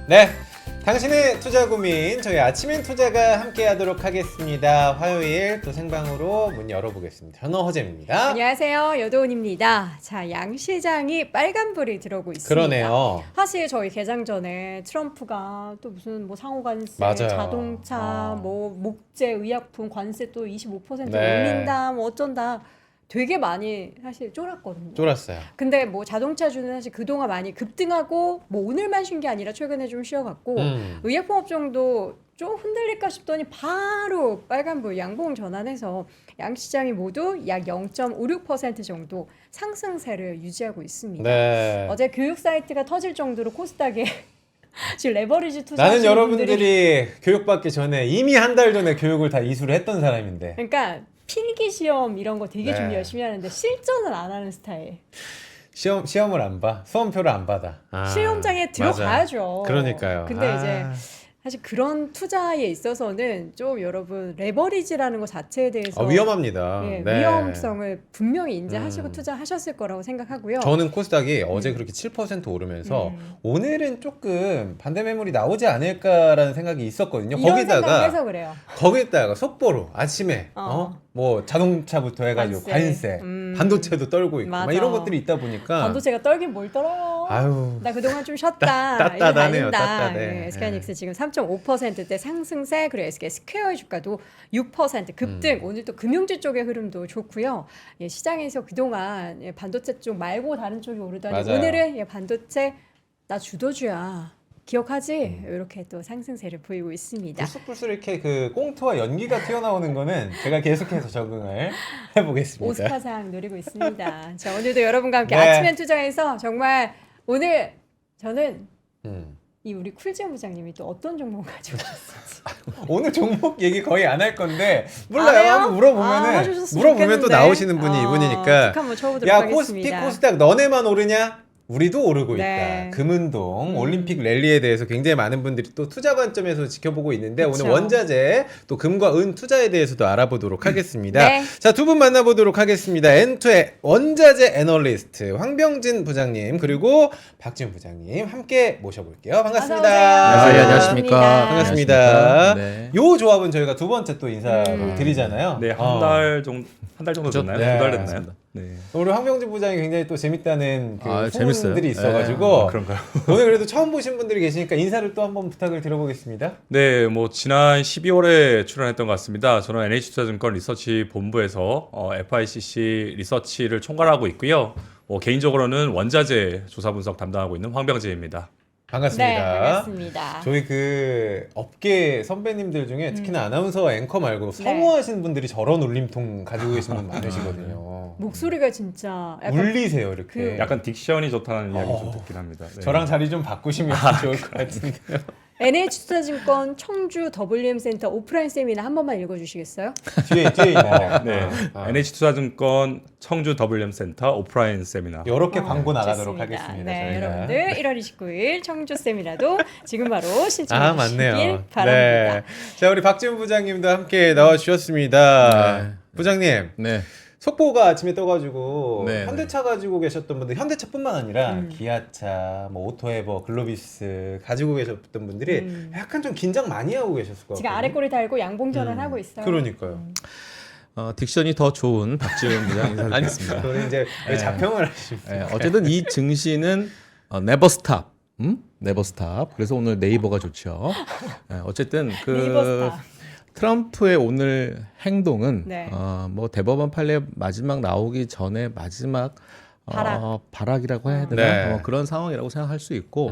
네, 당신의 투자 고민 저희 아침엔 투자가 함께하도록 하겠습니다. 화요일 또 생방으로 문 열어보겠습니다. 저는 허잼입니다. 안녕하세요, 여도은입니다. 자, 양시장이 빨간불이 들어오고 있습니다. 그러네요. 사실 저희 개장 전에 트럼프가 또 무슨 뭐 상호관세, 맞아요. 자동차, 뭐 목재, 의약품 관세 또 25% 네. 올린다, 뭐 어쩐다. 되게 많이 사실 쫄았거든요. 쫄았어요. 근데 근데 뭐 자동차주는 사실 그동안 많이 급등하고 뭐 오늘만 쉰 게 아니라 최근에 좀 쉬어갔고 의약품 업종도 좀 흔들릴까 싶더니 바로 빨간불 양봉 전환해서 양시장이 모두 약 0.56% 정도 상승세를 유지하고 있습니다. 네. 어제 교육 사이트가 터질 정도로 코스닥에 지금 레버리지 나는 투자하시는 분들이 여러분들이 교육받기 전에 이미 한 달 전에 교육을 다 이수를 했던 사람인데 그러니까 필기 시험 이런 거 되게 네. 준비 열심히 하는데 실전을 안 하는 스타일. 시험을 안 봐. 수험표를 안 받아. 실험장에 들어가야죠. 맞아. 그러니까요. 근데 이제 사실 그런 투자에 있어서는 좀 여러분 레버리지라는 것 자체에 대해서 위험합니다. 예, 네. 위험성을 분명히 인지하시고 음. 투자하셨을 거라고 생각하고요. 저는 코스닥이 어제 그렇게 7% 오르면서 오늘은 조금 반대 매물이 나오지 않을까라는 생각이 있었거든요. 이런 생각해서 그래요. 거기다가 속보로 아침에 어. 뭐 자동차부터 해가지고 관세, 반도체도 떨고 있고 막 맞아. 이런 것들이 있다 보니까 반도체가 떨긴 뭘 떨어. 아유 나 그동안 좀 쉬었다. 따뜻하네요, 이제 달린다. 따뜻하네. 예, SK하이닉스 지금 3.5%대 상승세, 그리고 SK 스퀘어의 주가도 6% 급등. 오늘 또 금융주 쪽의 흐름도 좋고요. 예, 시장에서 그동안 예, 반도체 쪽 말고 다른 쪽이 오르더니 맞아요. 오늘은 예, 반도체 나 주도주야. 기억하지? 이렇게 또 상승세를 보이고 있습니다. 불쑥불쑥 이렇게 그 꽁트와 연기가 튀어나오는 거는 제가 계속해서 적응을 해보겠습니다. 오스카상 노리고 있습니다. 자, 오늘도 여러분과 함께 네. 아침엔 투자해서 정말 오늘 저는 음. 이 우리 쿨잼 부장님이 또 어떤 종목 가지고 오셨을지 오늘 종목 얘기 거의 안 할 건데 안 몰라요. 해요? 한번 물어보면은 해주셨으면 물어보면 또 좋겠는데. 나오시는 분이 이분이니까 툭 한번 쳐보도록 야 하겠습니다. 코스닥 너네만 오르냐? 우리도 오르고 네. 있다. 금운동 올림픽 랠리에 대해서 굉장히 많은 분들이 또 투자 관점에서 지켜보고 있는데 그쵸. 오늘 원자재 또 금과 은 투자에 대해서도 알아보도록 하겠습니다. 네. 자, 두 분 만나보도록 하겠습니다. 엔투의 원자재 애널리스트 황병진 부장님 그리고 박지훈 부장님 함께 모셔볼게요. 반갑습니다. 어서 오세요. 안녕하세요. 반갑습니다. 안녕하십니까. 안녕하십니까. 네. 요 조합은 저희가 두 번째 또 인사를 드리잖아요. 네, 한 달 정도 됐나요? 네. 2달 됐나요? 네. 우리 황병진 부장이 굉장히 또 재밌다는 그 재밌어요. 소문들이 있어가지고 그런가요? 오늘 그래도 처음 보신 분들이 계시니까 인사를 또 한번 부탁을 드려보겠습니다. 네, 뭐 지난 12월에 출연했던 것 같습니다. 저는 NH투자증권 리서치 본부에서 FICC 리서치를 총괄하고 있고요. 개인적으로는 원자재 조사 분석 담당하고 있는 황병재입니다. 반갑습니다. 네, 반갑습니다. 저희 그 업계 선배님들 중에 특히나 아나운서 앵커 말고 네. 성우하시는 분들이 저런 울림통 가지고 계신 분 많으시거든요. 목소리가 진짜 약간 울리세요 이렇게. 그 약간 딕션이 좋다는 이야기 좀 듣긴 합니다. 네. 저랑 자리 좀 바꾸시면 좋을 것 같은데요. NH투자증권 청주 WM센터 오프라인 세미나 한 번만 읽어주시겠어요? 뒤에 있나요? 네, NH투자증권 청주 WM센터 오프라인 세미나. 이렇게 광고 나가도록 좋습니다. 하겠습니다. 네, 저희가. 여러분들 1월 29일 청주 세미나도 지금 바로 신청해 주시길 맞네요. 바랍니다. 네. 자, 우리 박지훈 부장님도 함께 나와주셨습니다. 네. 부장님, 네. 속보가 아침에 떠가지고 네, 현대차 가지고 계셨던 분들, 현대차뿐만 아니라 기아차, 뭐 오토에버, 글로비스 가지고 계셨던 분들이 약간 좀 긴장 많이 하고 계셨을 것 지금 같아요. 아래 꼬리 달고 양봉 전환하고 있어요. 그러니까요. 딕션이 더 좋은 박지훈 부장 인사드리겠습니다. 저는 이제 왜 자평을 하시면 어쨌든 이 증시는 never stop. never stop. 그래서 오늘 네이버가 좋죠. 어쨌든 네이버 스타. 트럼프의 오늘 행동은 네. 뭐 대법원 판례 마지막 나오기 전에 마지막 발악이라고 해야 되나? 네. 그런 상황이라고 생각할 수 있고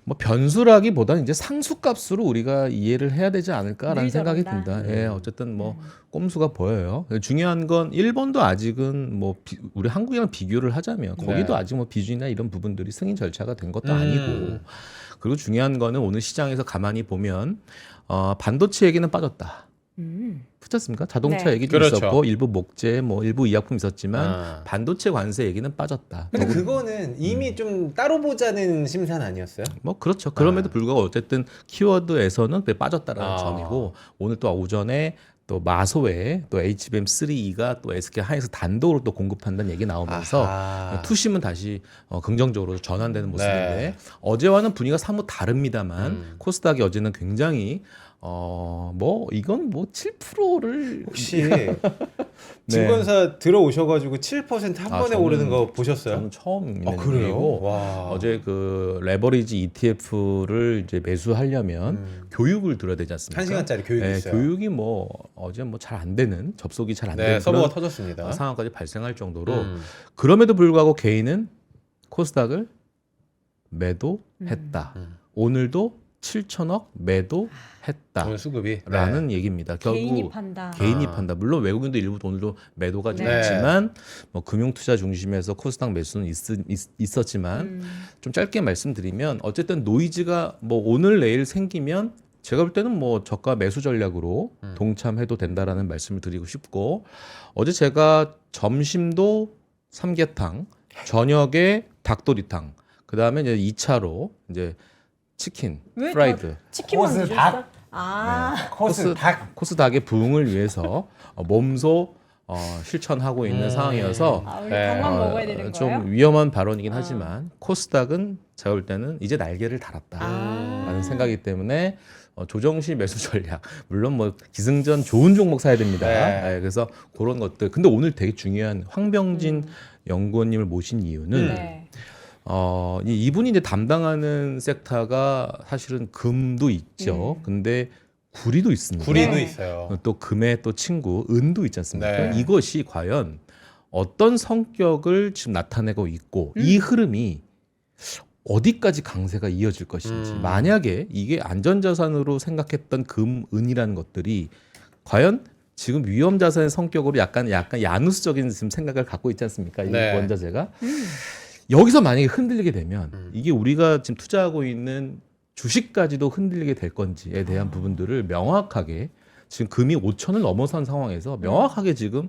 뭐 변수라기보다는 이제 상수값으로 우리가 이해를 해야 되지 않을까라는 늘 생각이 저런다. 듭니다. 예, 어쨌든 뭐 꼼수가 보여요. 중요한 건 일본도 아직은 뭐 우리 한국이랑 비교를 하자면 거기도 네. 아직 뭐 비준이나 이런 부분들이 승인 절차가 된 것도 아니고 그리고 중요한 거는 오늘 시장에서 가만히 보면 반도체 얘기는 빠졌다. 그렇지 않습니까? 자동차 네. 얘기도 그렇죠. 있었고 일부 목재, 뭐 일부 의약품 있었지만 반도체 관세 얘기는 빠졌다. 근데 그거는 이미 좀 따로 보자는 심산 아니었어요? 뭐 그렇죠. 그럼에도 불구하고 어쨌든 키워드에서는 그게 빠졌다라는 아. 점이고 오늘 또 오전에 또 마소에 또 HBM3E가 또 SK 하이닉스 단독으로 또 공급한다는 얘기 나오면서 아하. 투심은 다시 긍정적으로 전환되는 모습인데 어제와는 분위기가 사뭇 다릅니다만 코스닥이 어제는 굉장히 뭐 이건 뭐 7%를 혹시 증권사 들어오셔가지고 7%한 번에 오르는 거 보셨어요? 저는 처음 있는 그래요? 일이고 와. 어제 그 레버리지 ETF를 이제 매수하려면 교육을 들어야 되지 않습니까? 1시간짜리 교육이 네, 있어요. 교육이 뭐 어제 뭐 잘 안 되는 접속이 잘 안 네, 되는 서버가 그런 터졌습니다. 상황까지 발생할 정도로 음. 그럼에도 불구하고 개인은 코스닥을 매도했다. 오늘도 7천억 매도했다. 돈 수급이 라는 얘기입니다. 결국 개인이 판다. 개인이 아. 판다. 물론 외국인도 일부 오늘도 매도가 좀 네. 있지만 뭐 금융투자 중심에서 코스닥 매수는 있었지만 좀 짧게 말씀드리면 어쨌든 노이즈가 뭐 오늘 내일 생기면 제가 볼 때는 뭐 저가 매수 전략으로 동참해도 된다라는 말씀을 드리고 싶고 어제 제가 점심도 삼계탕, 저녁에 닭도리탕, 그 다음에 이제 2차로 이제 치킨, 왜 프라이드. 치킨만 코스 드셨어? 닭. 아, 코스 닭. 코스닥의 부흥을 위해서 몸소 실천하고 있는 상황이어서 아, 우리 네. 닭만 먹어야 되는 거예요? 좀 위험한 발언이긴 하지만 코스닥은 제가 볼 때는 이제 날개를 달았다라는 생각이기 때문에 조정시 매수 전략 물론 뭐 기승전 좋은 종목 사야 됩니다. 네. 그래서 그런 것들 근데 오늘 되게 중요한 황병진 연구원님을 모신 이유는 네. 이분이 이제 담당하는 섹터가 사실은 금도 있죠. 근데 구리도 있습니다. 구리도 네. 있어요. 또 금의 또 친구 은도 있지 않습니까? 네. 이것이 과연 어떤 성격을 지금 나타내고 있고 이 흐름이 어디까지 강세가 이어질 것인지 만약에 이게 안전자산으로 생각했던 금, 은이라는 것들이 과연 지금 위험자산의 성격으로 약간 야누스적인 지금 생각을 갖고 있지 않습니까? 이 네. 원자재가 여기서 만약에 흔들리게 되면 이게 우리가 지금 투자하고 있는 주식까지도 흔들리게 될 건지에 대한 부분들을 명확하게 지금 금이 5천을 넘어선 상황에서 명확하게 지금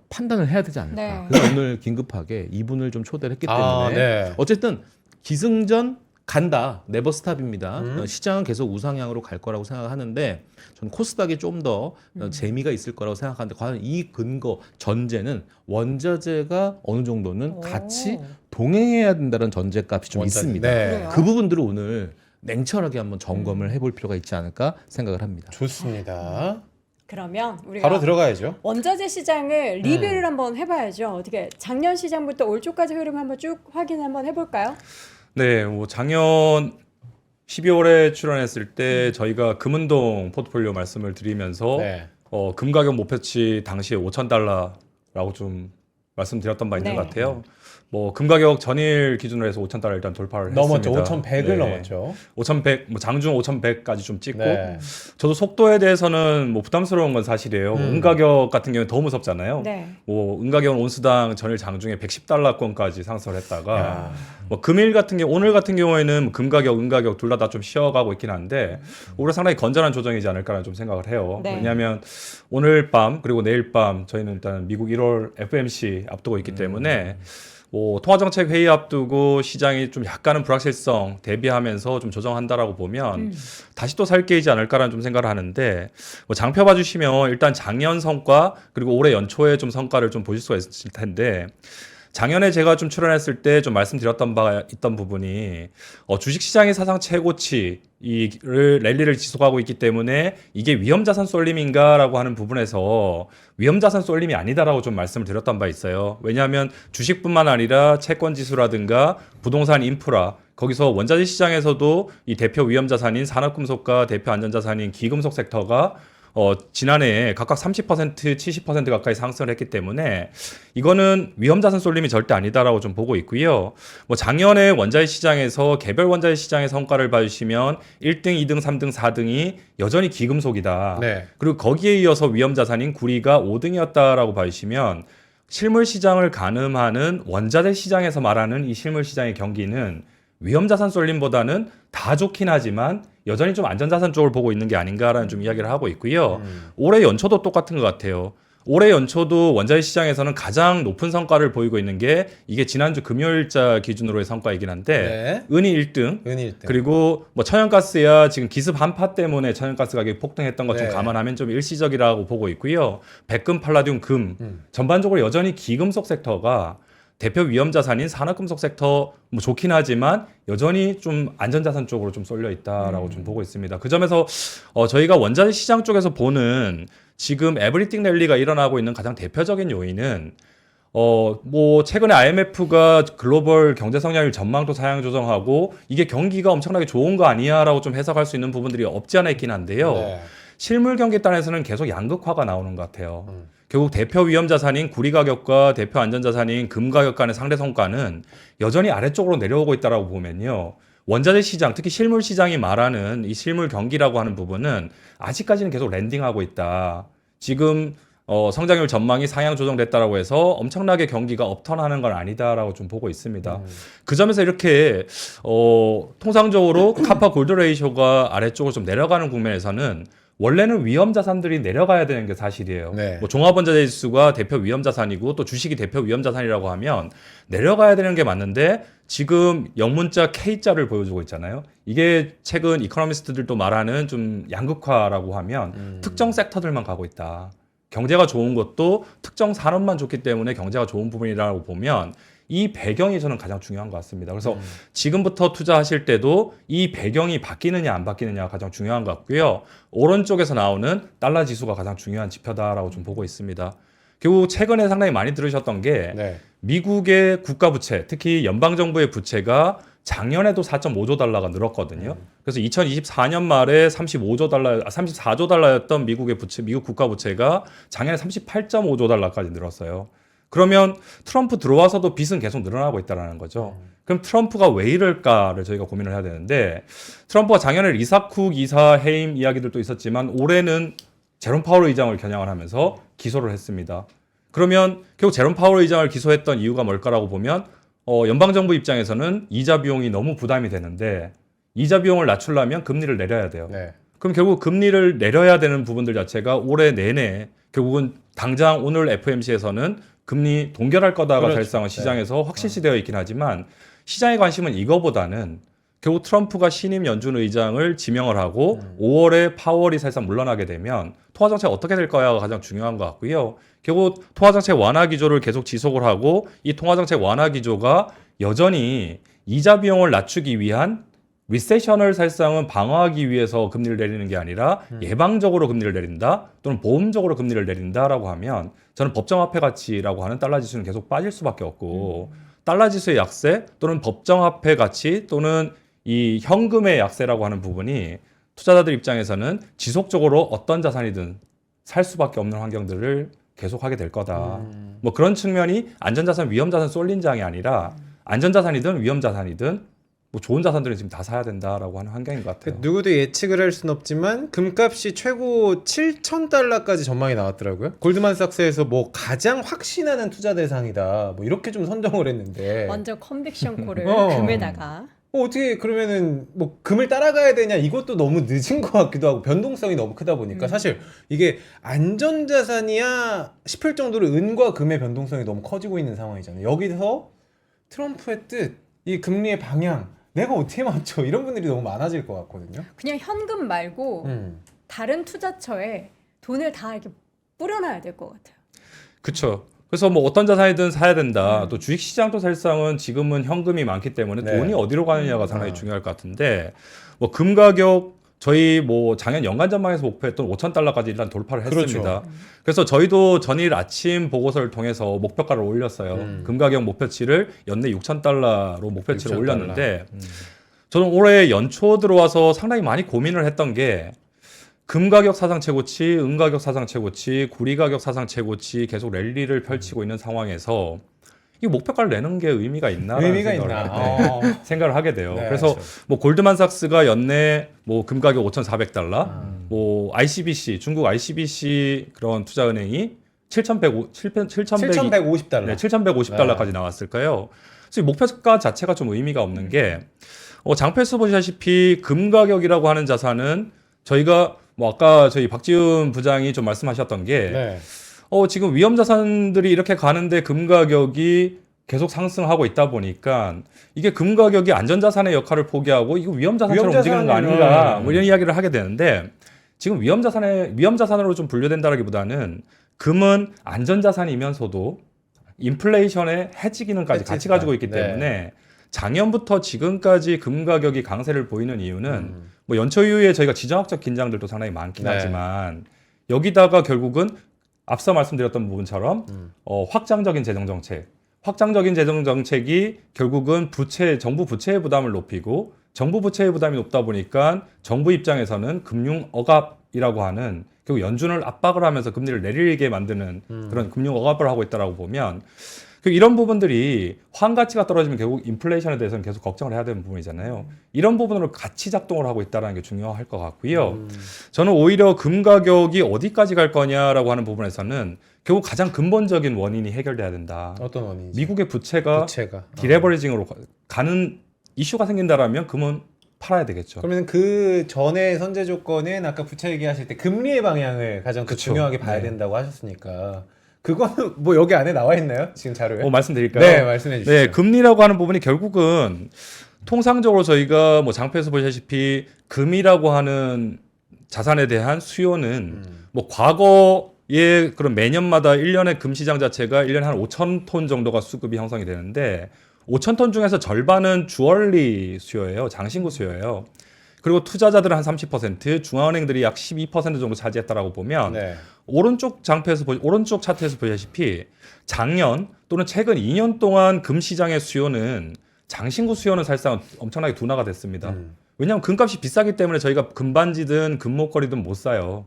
판단을 해야 되지 않을까. 네. 그래서 오늘 긴급하게 이분을 좀 초대를 했기 때문에 네. 어쨌든 기승전 간다. 네버 스탑입니다. 시장은 계속 우상향으로 갈 거라고 생각하는데 저는 코스닥이 좀 더 재미가 있을 거라고 생각하는데 과연 이 근거 전제는 원자재가 어느 정도는 같이 동행해야 된다는 전제값이 좀 원자재. 있습니다. 네. 그래요? 그 부분들을 오늘 냉철하게 한번 점검을 해볼 필요가 있지 않을까 생각을 합니다. 좋습니다. 그러면 우리가 바로 들어가야죠. 원자재 시장을 리뷰를 한번 해봐야죠. 어떻게 작년 시장부터 올 초까지 흐름 한번 쭉 확인 한번 해볼까요? 네, 뭐 작년 12월에 출연했을 때 저희가 금운동 포트폴리오 말씀을 드리면서 네. 금 가격 목표치 당시에 5,000달러라고 좀 말씀드렸던 바 있는 네. 것 같아요. 뭐 금 가격 전일 기준으로 해서 5,000달러 일단 돌파를 넘었죠. 했습니다. 5,100을 네. 넘었죠. 5,100, 뭐 장중 5,100까지 좀 찍고 네. 저도 속도에 대해서는 뭐 부담스러운 건 사실이에요. 은 가격 같은 경우는 더 무섭잖아요. 네. 뭐 은 가격은 온수당 전일 장중에 110달러권까지 상승을 했다가 야. 뭐 금일 같은 경우 오늘 같은 경우에는 금 가격, 은 가격 둘 다 좀 쉬어가고 있긴 한데 오히려 상당히 건전한 조정이지 않을까라는 좀 생각을 해요. 네. 왜냐하면 오늘 밤 그리고 내일 밤 저희는 일단 미국 1월 FOMC 앞두고 있기 때문에 뭐 통화정책 회의 앞두고 시장이 좀 약간은 불확실성 대비하면서 좀 조정한다라고 보면 다시 또 살 게이지 않을까라는 좀 생각을 하는데 뭐 장표 봐주시면 일단 작년 성과 그리고 올해 연초에 좀 성과를 좀 보실 수가 있을 텐데 작년에 제가 좀 출연했을 때 좀 말씀드렸던 바가 있던 부분이 주식시장의 사상 최고치 이를 랠리를 지속하고 있기 때문에 이게 위험자산 쏠림인가라고 하는 부분에서 위험자산 쏠림이 아니다라고 좀 말씀을 드렸던 바 있어요. 왜냐하면 주식뿐만 아니라 채권지수라든가 부동산 인프라 거기서 원자재 시장에서도 이 대표 위험자산인 산업금속과 대표 안전자산인 기금속 섹터가 지난해에 각각 30%, 70% 가까이 상승을 했기 때문에 이거는 위험자산 쏠림이 절대 아니다라고 좀 보고 있고요. 뭐 작년에 원자재 시장에서 개별 원자재 시장의 성과를 봐주시면 1등, 2등, 3등, 4등이 여전히 기금속이다. 네. 그리고 거기에 이어서 위험자산인 구리가 5등이었다라고 봐주시면 실물 시장을 가늠하는 원자재 시장에서 말하는 이 실물 시장의 경기는 위험자산 쏠림보다는 다 좋긴 하지만 여전히 좀 안전자산 쪽을 보고 있는 게 아닌가라는 좀 이야기를 하고 있고요. 올해 연초도 똑같은 것 같아요. 올해 연초도 원자재 시장에서는 가장 높은 성과를 보이고 있는 게 이게 지난주 금요일자 기준으로의 성과이긴 한데 은이 1등, 은이 1등. 그리고 뭐 천연가스야 지금 기습 한파 때문에 천연가스 가격이 폭등했던 것 좀 네. 감안하면 좀 일시적이라고 보고 있고요. 백금, 팔라듐, 금 전반적으로 여전히 기금속 섹터가 대표 위험 자산인 산업금속 sek터 뭐 좋긴 하지만 여전히 좀 안전자산 쪽으로 좀 쏠려 있다라고 좀 보고 있습니다. 그 점에서 저희가 원자재 시장 쪽에서 보는 지금 에브리띵 랠리가 일어나고 있는 가장 대표적인 요인은 뭐 최근에 IMF가 글로벌 경제 성장률 전망도 사양 조정하고 이게 경기가 엄청나게 좋은 거 아니야라고 좀 해석할 수 있는 부분들이 없지 않아 있긴 한데요. 네. 실물 경기 단에서는 계속 양극화가 나오는 것 같아요. 결국 대표 위험 자산인 구리 가격과 대표 안전 자산인 금 가격 간의 상대 성과는 여전히 아래쪽으로 내려오고 있다라고 보면요. 원자재 시장, 특히 실물 시장이 말하는 이 실물 경기라고 하는 부분은 아직까지는 계속 랜딩하고 있다. 지금 성장률 전망이 상향 조정됐다라고 해서 엄청나게 경기가 업턴하는 건 아니다라고 좀 보고 있습니다. 그 점에서 이렇게 통상적으로 카파 골드 레이쇼가 아래쪽으로 좀 내려가는 국면에서는 원래는 위험 자산들이 내려가야 되는 게 사실이에요. 네. 뭐 종합원자재 지수가 대표 위험 자산이고 또 주식이 대표 위험 자산이라고 하면 내려가야 되는 게 맞는데 지금 영문자 K자를 보여주고 있잖아요. 이게 최근 이코노미스트들도 말하는 좀 양극화라고 하면 특정 섹터들만 가고 있다. 경제가 좋은 것도 특정 산업만 좋기 때문에 경제가 좋은 부분이라고 보면 이 배경이 저는 가장 중요한 것 같습니다. 그래서 지금부터 투자하실 때도 이 배경이 바뀌느냐 안 바뀌느냐가 가장 중요한 것 같고요. 오른쪽에서 나오는 달러 지수가 가장 중요한 지표다라고 좀 보고 있습니다. 결국 최근에 상당히 많이 들으셨던 게 네. 미국의 국가 부채, 특히 연방 정부의 부채가 작년에도 4.5조 달러가 늘었거든요. 그래서 2024년 말에 34조 달러였던 미국의 부채, 미국 국가 부채가 작년에 38.5조 달러까지 늘었어요. 그러면 트럼프 들어와서도 빚은 계속 늘어나고 있다는 거죠. 그럼 트럼프가 왜 이럴까를 저희가 고민을 해야 되는데 트럼프가 작년에 리사쿡 이사 해임 이야기들도 있었지만 올해는 제롬 파월 의장을 겨냥을 하면서 기소를 했습니다. 그러면 결국 제롬 파월 의장을 기소했던 이유가 뭘까라고 보면 연방정부 입장에서는 이자 비용이 너무 부담이 되는데 이자 비용을 낮추려면 금리를 내려야 돼요. 네. 그럼 결국 금리를 내려야 되는 부분들 자체가 올해 내내 결국은 당장 오늘 FOMC에서는 금리 동결할 거다가 그렇죠. 사실상은 시장에서 확실시되어 있긴 하지만 시장의 관심은 이거보다는 결국 트럼프가 신임 연준 의장을 지명을 하고 5월에 파월이 사실상 물러나게 되면 통화정책 어떻게 될 거야가 가장 중요한 것 같고요. 결국 통화정책 완화 기조를 계속 지속을 하고 이 통화정책 완화 기조가 여전히 이자 비용을 낮추기 위한 리세션을 사실상은 방어하기 위해서 금리를 내리는 게 아니라 예방적으로 금리를 내린다 또는 보험적으로 금리를 내린다라고 하면 저는 법정화폐 가치라고 하는 달러 지수는 계속 빠질 수밖에 없고 달러 지수의 약세 또는 법정화폐 가치 또는 이 현금의 약세라고 하는 부분이 투자자들 입장에서는 지속적으로 어떤 자산이든 살 수밖에 없는 환경들을 계속하게 될 거다. 뭐 그런 측면이 안전자산, 위험자산 쏠린 장이 아니라 안전자산이든 위험자산이든 뭐 좋은 자산들은 지금 다 사야 된다라고 하는 환경인 것 같아요. 누구도 예측을 할 수는 없지만 금값이 최고 7,000달러까지 전망이 나왔더라고요. 골드만삭스에서 뭐 가장 확신하는 투자 대상이다. 뭐 이렇게 좀 선정을 했는데 완전 컨빅션 콜을 어. 금에다가 어떻게 그러면은 뭐 금을 따라가야 되냐 이것도 너무 늦은 것 같기도 하고 변동성이 너무 크다 보니까 사실 이게 안전자산이야 싶을 정도로 은과 금의 변동성이 너무 커지고 있는 상황이잖아요. 여기서 트럼프의 뜻, 이 금리의 방향 내가 어떻게 맞춰 이런 분들이 너무 많아질 것 같거든요. 그냥 현금 말고 다른 투자처에 돈을 다 이렇게 뿌려놔야 될 것 같아요. 그렇죠. 그래서 뭐 어떤 자산이든 사야 된다. 또 주식 시장도 사실상은 지금은 현금이 많기 때문에 네. 돈이 어디로 가느냐가 상당히 중요할 것 같은데 뭐 금 가격 저희 뭐 작년 연간 전망에서 목표했던 5,000달러까지 일단 돌파를 했습니다. 그렇죠. 그래서 저희도 전일 아침 보고서를 통해서 목표가를 올렸어요. 금 가격 목표치를 연내 6,000달러로 목표치를 6,000달러. 올렸는데 저는 올해 연초 들어와서 상당히 많이 고민을 했던 게 금 가격 사상 최고치, 은 가격 사상 최고치, 구리 가격 사상 최고치 계속 랠리를 펼치고 있는 상황에서 이 목표가를 내는 게 의미가 있나라는 의미가 생각을, 있나? 생각을 하게 돼요. 네, 그래서 그렇죠. 뭐 골드만삭스가 연내 뭐 금 가격 5,400달러, 뭐 ICBC 중국 ICBC 그런 투자은행이 7,150달러. 네, 7,150달러까지 나왔을까요? 그래서 이 목표가 자체가 좀 의미가 없는 게 장패스 보시다시피 금 가격이라고 하는 자산은 저희가 뭐 아까 저희 박지훈 부장이 좀 말씀하셨던 게 네. 지금 위험 자산들이 이렇게 가는데 금 가격이 계속 상승하고 있다 보니까 이게 금 가격이 안전 자산의 역할을 포기하고 이거 위험 자산처럼 움직이는 거 아닌가 뭐 이런 이야기를 하게 되는데 지금 위험 자산으로 좀 분류된다라기보다는 금은 안전 자산이면서도 인플레이션의 해지 기능까지 같이 가지고 있기 때문에 작년부터 지금까지 금 가격이 강세를 보이는 이유는 뭐 연초 이후에 저희가 지정학적 긴장들도 상당히 많긴 하지만 여기다가 결국은 앞서 말씀드렸던 부분처럼 확장적인 재정 정책이 결국은 정부 부채의 부담을 높이고 정부 부채의 부담이 높다 보니까 정부 입장에서는 금융 억압이라고 하는 결국 연준을 압박을 하면서 금리를 내리게 만드는 그런 금융 억압을 하고 있다라고 보면 이런 부분들이 환 가치가 떨어지면 결국 인플레이션에 대해서는 계속 걱정을 해야 되는 부분이잖아요. 이런 부분으로 같이 작동을 하고 있다는 게 중요할 것 같고요. 저는 오히려 금 가격이 어디까지 갈 거냐라고 하는 부분에서는 결국 가장 근본적인 원인이 해결돼야 된다. 어떤 원인이죠? 미국의 부채가 디레버리징으로 가는 이슈가 생긴다라면 금은 팔아야 되겠죠. 그러면 그 전에 선제 조건은 아까 부채 얘기하실 때 금리의 방향을 가장 중요하게 봐야 된다고 하셨으니까 그거는 뭐 여기 안에 나와 있나요? 지금 자료에? 말씀드릴까요? 네, 말씀해 주시죠. 네, 금리라고 하는 부분이 결국은 통상적으로 저희가 뭐 장표에서 보시다시피 금이라고 하는 자산에 대한 수요는 뭐 과거에 그런 매년마다 1년의 금 시장 자체가 1년에 한 5,000톤 정도가 수급이 형성이 되는데 5,000톤 중에서 절반은 주얼리 수요예요. 장신구 수요예요. 그리고 투자자들은 한 30%, 중앙은행들이 약 12% 정도 차지했다라고 보면 오른쪽 차트에서 보시다시피 작년 또는 최근 2년 동안 금 시장의 수요는 장신구 수요는 사실상 엄청나게 둔화가 됐습니다. 왜냐하면 금값이 비싸기 때문에 저희가 금반지든 금목걸이든 못 사요.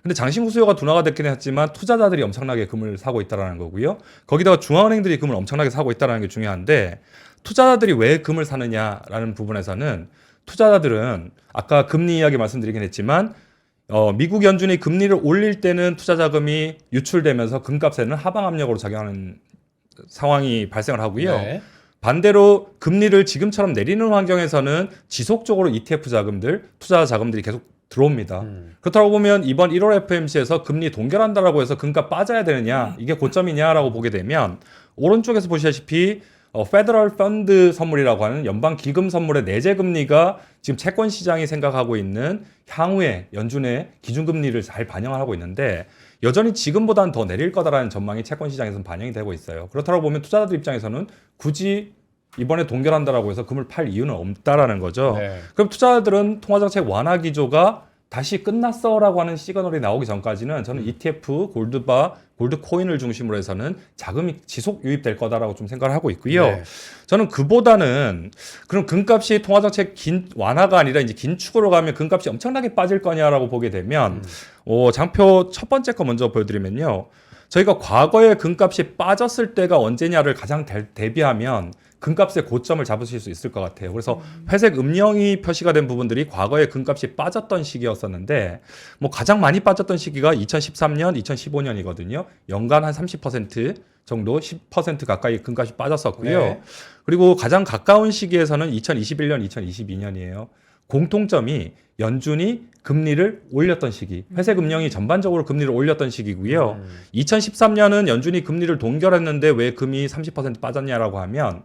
근데 장신구 수요가 둔화가 됐긴 했지만 투자자들이 엄청나게 금을 사고 있다는 거고요. 거기다가 중앙은행들이 금을 엄청나게 사고 있다는 게 중요한데 투자자들이 왜 금을 사느냐라는 부분에서는 투자자들은 아까 금리 이야기 말씀드리긴 했지만 미국 연준이 금리를 올릴 때는 투자 자금이 유출되면서 금값에는 하방 압력으로 작용하는 상황이 발생을 하고요. 반대로 금리를 지금처럼 내리는 환경에서는 지속적으로 ETF 자금들, 투자 자금들이 계속 들어옵니다. 그렇다고 보면 이번 1월 FOMC에서 금리 동결한다라고 해서 금값 빠져야 되느냐, 이게 고점이냐라고 보게 되면 오른쪽에서 보시다시피 페더럴 펀드 선물이라고 하는 연방 기금 선물의 내재 금리가 지금 채권 시장이 생각하고 있는 향후에 연준의 기준금리를 잘 반영하고 있는데 여전히 지금보다는 더 내릴 거다라는 전망이 채권 시장에서는 반영이 되고 있어요. 그렇다고 보면 투자자들 입장에서는 굳이 이번에 동결한다라고 해서 금을 팔 이유는 없다라는 거죠. 그럼 투자자들은 통화정책 완화 기조가 다시 끝났어라고 하는 시그널이 나오기 전까지는 저는 ETF, 골드바, 골드코인을 중심으로 해서는 자금이 지속 유입될 거다라고 좀 생각을 하고 있고요. 저는 그보다는 그럼 금값이 통화정책 완화가 아니라 이제 긴축으로 가면 금값이 엄청나게 빠질 거냐라고 보게 되면 장표 첫 번째 거 먼저 보여드리면요. 저희가 과거에 금값이 빠졌을 때가 언제냐를 가장 대비하면 금값의 고점을 잡으실 수 있을 것 같아요. 그래서 회색 음영이 표시가 된 부분들이 과거에 금값이 빠졌던 시기였었는데 뭐 가장 많이 빠졌던 시기가 2013년, 2015년이거든요. 연간 한 30% 정도, 10% 가까이 금값이 빠졌었고요. 그리고 가장 가까운 시기에서는 2021년, 2022년이에요. 공통점이 연준이 금리를 올렸던 시기, 회색 음영이 전반적으로 금리를 올렸던 시기고요. 2013년은 연준이 금리를 동결했는데 왜 금이 30% 빠졌냐라고 하면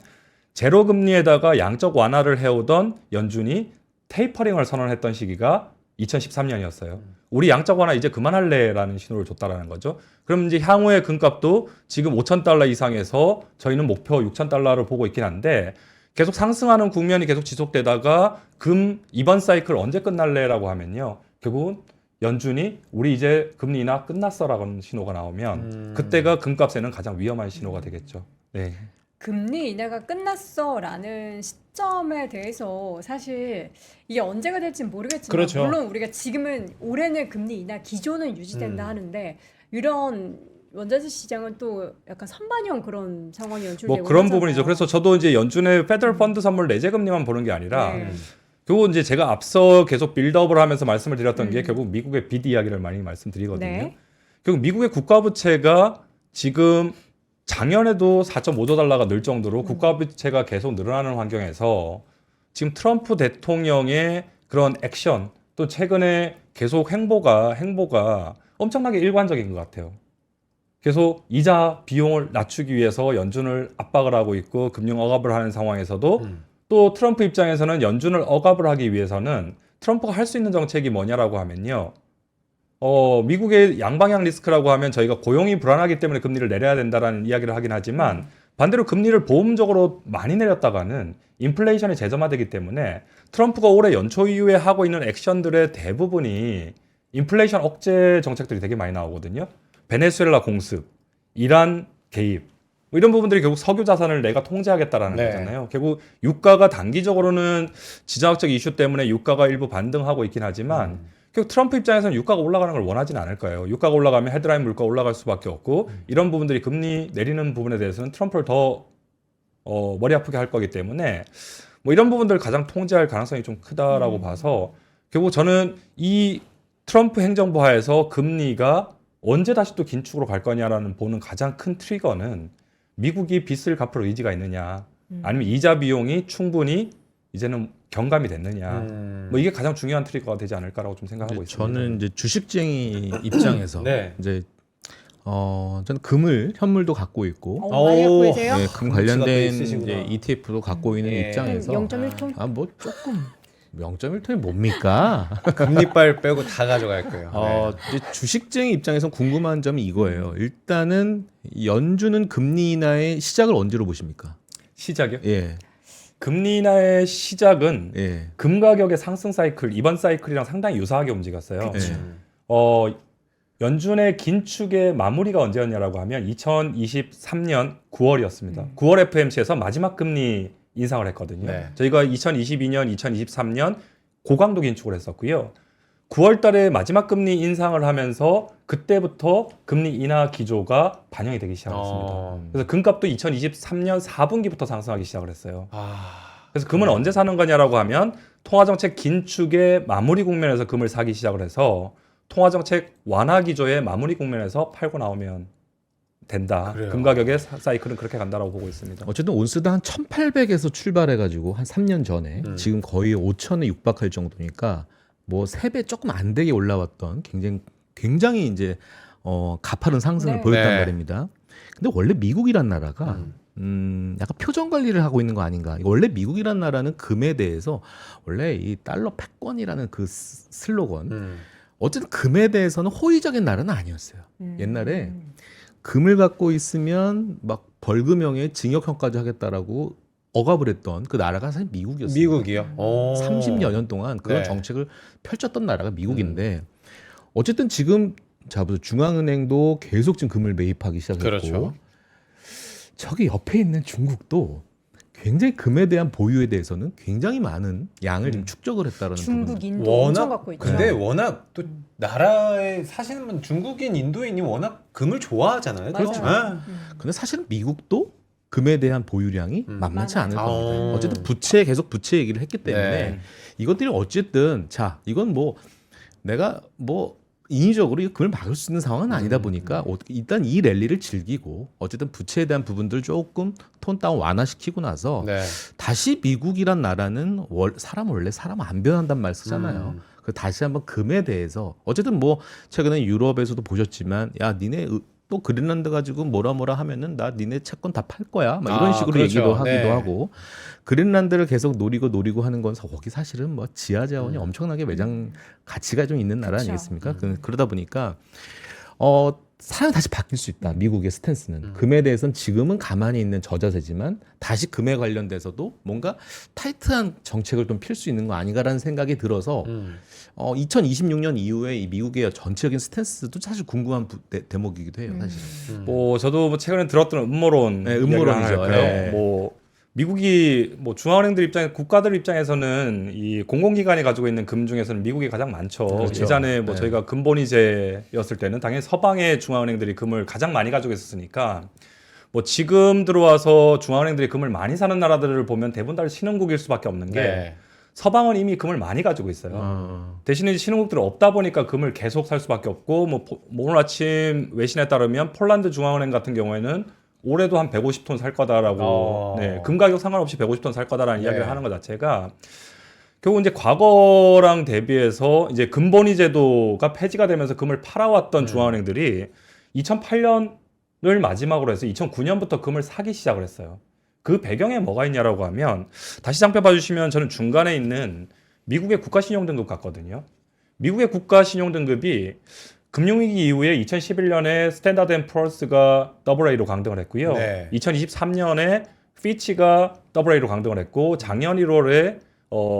제로 금리에다가 양적 완화를 해오던 연준이 테이퍼링을 선언했던 시기가 2013년이었어요. 우리 양적 완화 이제 그만할래라는 신호를 줬다라는 거죠. 그럼 이제 향후의 금값도 지금 5,000달러 이상에서 저희는 목표 6,000달러를 보고 있긴 한데 계속 상승하는 국면이 계속 지속되다가 금 이번 사이클 언제 끝날래라고 하면요. 결국은 연준이 우리 이제 금리 인하 끝났어라는 신호가 나오면 그때가 금값에는 가장 위험한 신호가 되겠죠. 네. 금리 인하가 끝났어라는 시점에 대해서 사실 이게 언제가 될지는 모르겠지만 물론 우리가 지금은 올해는 금리 인하 기조는 유지된다 하는데 이런 원자재 시장은 또 약간 선반영 그런 상황이 연출되고 뭐 그런 하잖아요. 부분이죠. 그래서 저도 이제 연준의 페더럴 펀드 선물 내재 금리만 보는 게 아니라 결국 이제 제가 앞서 계속 빌드업을 하면서 말씀을 드렸던 게 결국 미국의 빚 이야기를 많이 말씀드리거든요. 결국 미국의 국가 부채가 지금 작년에도 4.5조 달러가 늘 정도로 국가 부채가 계속 늘어나는 환경에서 지금 트럼프 대통령의 그런 액션 또 최근에 계속 행보가 엄청나게 일관적인 것 같아요. 계속 이자 비용을 낮추기 위해서 연준을 압박을 하고 있고 금융 억압을 하는 상황에서도 또 트럼프 입장에서는 연준을 억압을 하기 위해서는 트럼프가 할 수 있는 정책이 뭐냐라고 하면요. 미국의 양방향 리스크라고 하면 저희가 고용이 불안하기 때문에 금리를 내려야 된다라는 이야기를 하긴 하지만 반대로 금리를 보험적으로 많이 내렸다가는 인플레이션이 재점화되기 때문에 트럼프가 올해 연초 이후에 하고 있는 액션들의 대부분이 인플레이션 억제 정책들이 되게 많이 나오거든요. 베네수엘라 공습, 이란 개입 뭐 이런 부분들이 결국 석유 자산을 내가 통제하겠다라는 네. 거잖아요. 결국 유가가 단기적으로는 지정학적 이슈 때문에 유가가 일부 반등하고 있긴 하지만 결국 트럼프 입장에서는 유가가 올라가는 걸 원하지는 않을 거예요. 유가가 올라가면 헤드라인 물가 올라갈 수밖에 없고 이런 부분들이 금리 내리는 부분에 대해서는 트럼프를 더 머리 아프게 할 거기 때문에 뭐 이런 부분들을 가장 통제할 가능성이 좀 크다라고 봐서 결국 저는 이 트럼프 행정부 하에서 금리가 언제 다시 또 긴축으로 갈 거냐라는 보는 가장 큰 트리거는 미국이 빚을 갚을 의지가 있느냐 아니면 이자 비용이 충분히 이제는 경감이 됐느냐 뭐 이게 가장 중요한 트리거가 되지 않을까라고 좀 생각하고 있습니다. 저는 이제 주식쟁이 입장에서 네. 이제 저는 금을 현물도 갖고 있고 많이 갖고 계세요? 예, 금 금치가 또 관련된 있으시구나. 이제 ETF도 갖고 있는 예. 입장에서 0.1톤? 뭐 조금 0.1톤이 뭡니까? 금리빨 빼고 다 가져갈 거예요. 이제 주식쟁이 입장에서 궁금한 점이 이거예요. 일단은 연준은 금리 인하의 시작을 언제로 보십니까? 시작이요? 예, 금리 인하의 시작은 예, 금 가격의 상승 사이클 이번 사이클이랑 상당히 유사하게 움직였어요. 예. 연준의 긴축의 마무리가 언제였냐라고 하면 2023년 9월이었습니다. 9월 FMC에서 마지막 금리 인상을 했거든요. 네. 저희가 2022년, 2023년 고강도 긴축을 했었고요. 9월 달에 마지막 금리 인상을 하면서 그때부터 금리 인하 기조가 반영이 되기 시작했습니다. 그래서 금값도 2023년 4분기부터 상승하기 시작을 했어요. 그래서 금은 언제 사는 거냐라고 하면 통화정책 긴축의 마무리 국면에서 금을 사기 시작을 해서 통화정책 완화 기조의 마무리 국면에서 팔고 나오면 된다. 그래요. 금 가격의 사이클은 그렇게 간다라고 보고 있습니다. 어쨌든 온스당 한 1,800에서 출발해가지고 한 3년 전에 지금 거의 5,000에 육박할 정도니까 뭐 3배 조금 안 되게 올라왔던 굉장히 이제 가파른 상승을 네. 보였단 네. 말입니다. 근데 원래 미국이란 나라가 약간 표정 관리를 하고 있는 거 아닌가? 원래 미국이란 나라는 금에 대해서 원래 이 달러 패권이라는 그 슬로건 어쨌든 금에 대해서는 호의적인 나라는 아니었어요. 옛날에 금을 갖고 있으면 막 벌금형에 징역형까지 하겠다라고 억압을 했던 그 나라가 사실 미국이었어요. 미국이요? 30여 년 동안 그런 네. 정책을 펼쳤던 나라가 미국인데 어쨌든 지금 보세요. 중앙은행도 계속 지금 금을 매입하기 시작했고 그렇죠. 저기 옆에 있는 중국도 굉장히 금에 대한 보유에 대해서는 굉장히 많은 양을 지금 축적을 했다라는 중국, 부분. 인도 엄청 갖고 있죠. 근데 워낙 또 나라에 사시는 분 중국인, 인도인이 워낙 금을 좋아하잖아요. 맞아요. 그렇죠? 근데 사실은 미국도 금에 대한 보유량이 만만치 않을 많아요. 겁니다. 아. 어쨌든 계속 부채 얘기를 했기 때문에 네. 이것들이 어쨌든 이건 뭐 내가 뭐 인위적으로 이 금을 막을 수 있는 상황은 아니다 보니까 일단 이 랠리를 즐기고 어쨌든 부채에 대한 부분들 조금 톤 다운 완화시키고 나서 네. 다시 미국이란 나라는 사람 원래 사람 안 변한단 말 쓰잖아요. 그 다시 한번 금에 대해서 어쨌든 뭐 최근에 유럽에서도 보셨지만 야 니네 또 그린란드 가지고 뭐라 하면은 나 니네 채권 다 팔 거야 막 이런 식으로 그렇죠. 얘기도 하기도 네. 하고 그린란드를 계속 노리고 하는 건 거기 사실은 뭐 지하 자원이 엄청나게 매장 가치가 좀 있는 나라 그쵸. 아니겠습니까? 그러다 보니까 사람이 다시 바뀔 수 있다. 미국의 스탠스는 금에 대해서는 지금은 가만히 있는 저자세지만 다시 금에 관련돼서도 뭔가 타이트한 정책을 좀 필 수 있는 거 아닌가라는 생각이 들어서 2026년 이후에 이 미국의 전체적인 스탠스도 사실 궁금한 대목이기도 해요. 사실. 뭐 저도 뭐 최근에 들었던 음모론, 네, 음모론이죠. 이야기를 하나 할까요? 네. 뭐 미국이 뭐 중앙은행들 국가들 입장에서는 이 공공기관이 가지고 있는 금 중에서는 미국이 가장 많죠. 그렇죠. 예전에 뭐 네. 저희가 금본위제였을 때는 당연히 서방의 중앙은행들이 금을 가장 많이 가지고 있었으니까 뭐 지금 들어와서 중앙은행들이 금을 많이 사는 나라들을 보면 대부분 다 신흥국일 수밖에 없는 게 네. 서방은 이미 금을 많이 가지고 있어요. 대신에 이제 신흥국들은 없다 보니까 금을 계속 살 수밖에 없고 뭐 오늘 아침 외신에 따르면 폴란드 중앙은행 같은 경우에는 올해도 한 150톤 살 거다라고 네, 금 가격 상관없이 150톤 살 거다라는 네. 이야기를 하는 것 자체가 결국 이제 과거랑 대비해서 이제 금본위 제도가 폐지가 되면서 금을 팔아왔던 중앙은행들이 2008년 마지막으로 해서 2009년부터 금을 사기 시작을 했어요. 그 배경에 뭐가 있냐라고 하면 다시 장표 봐주시면 저는 중간에 있는 미국의 국가신용등급 같거든요. 미국의 국가신용등급이 금융위기 이후에 2011년에 스탠다드 앤 푸어스가 AA로 강등을 했고요. 네. 2023년에 피치가 AA로 강등을 했고 작년 1월에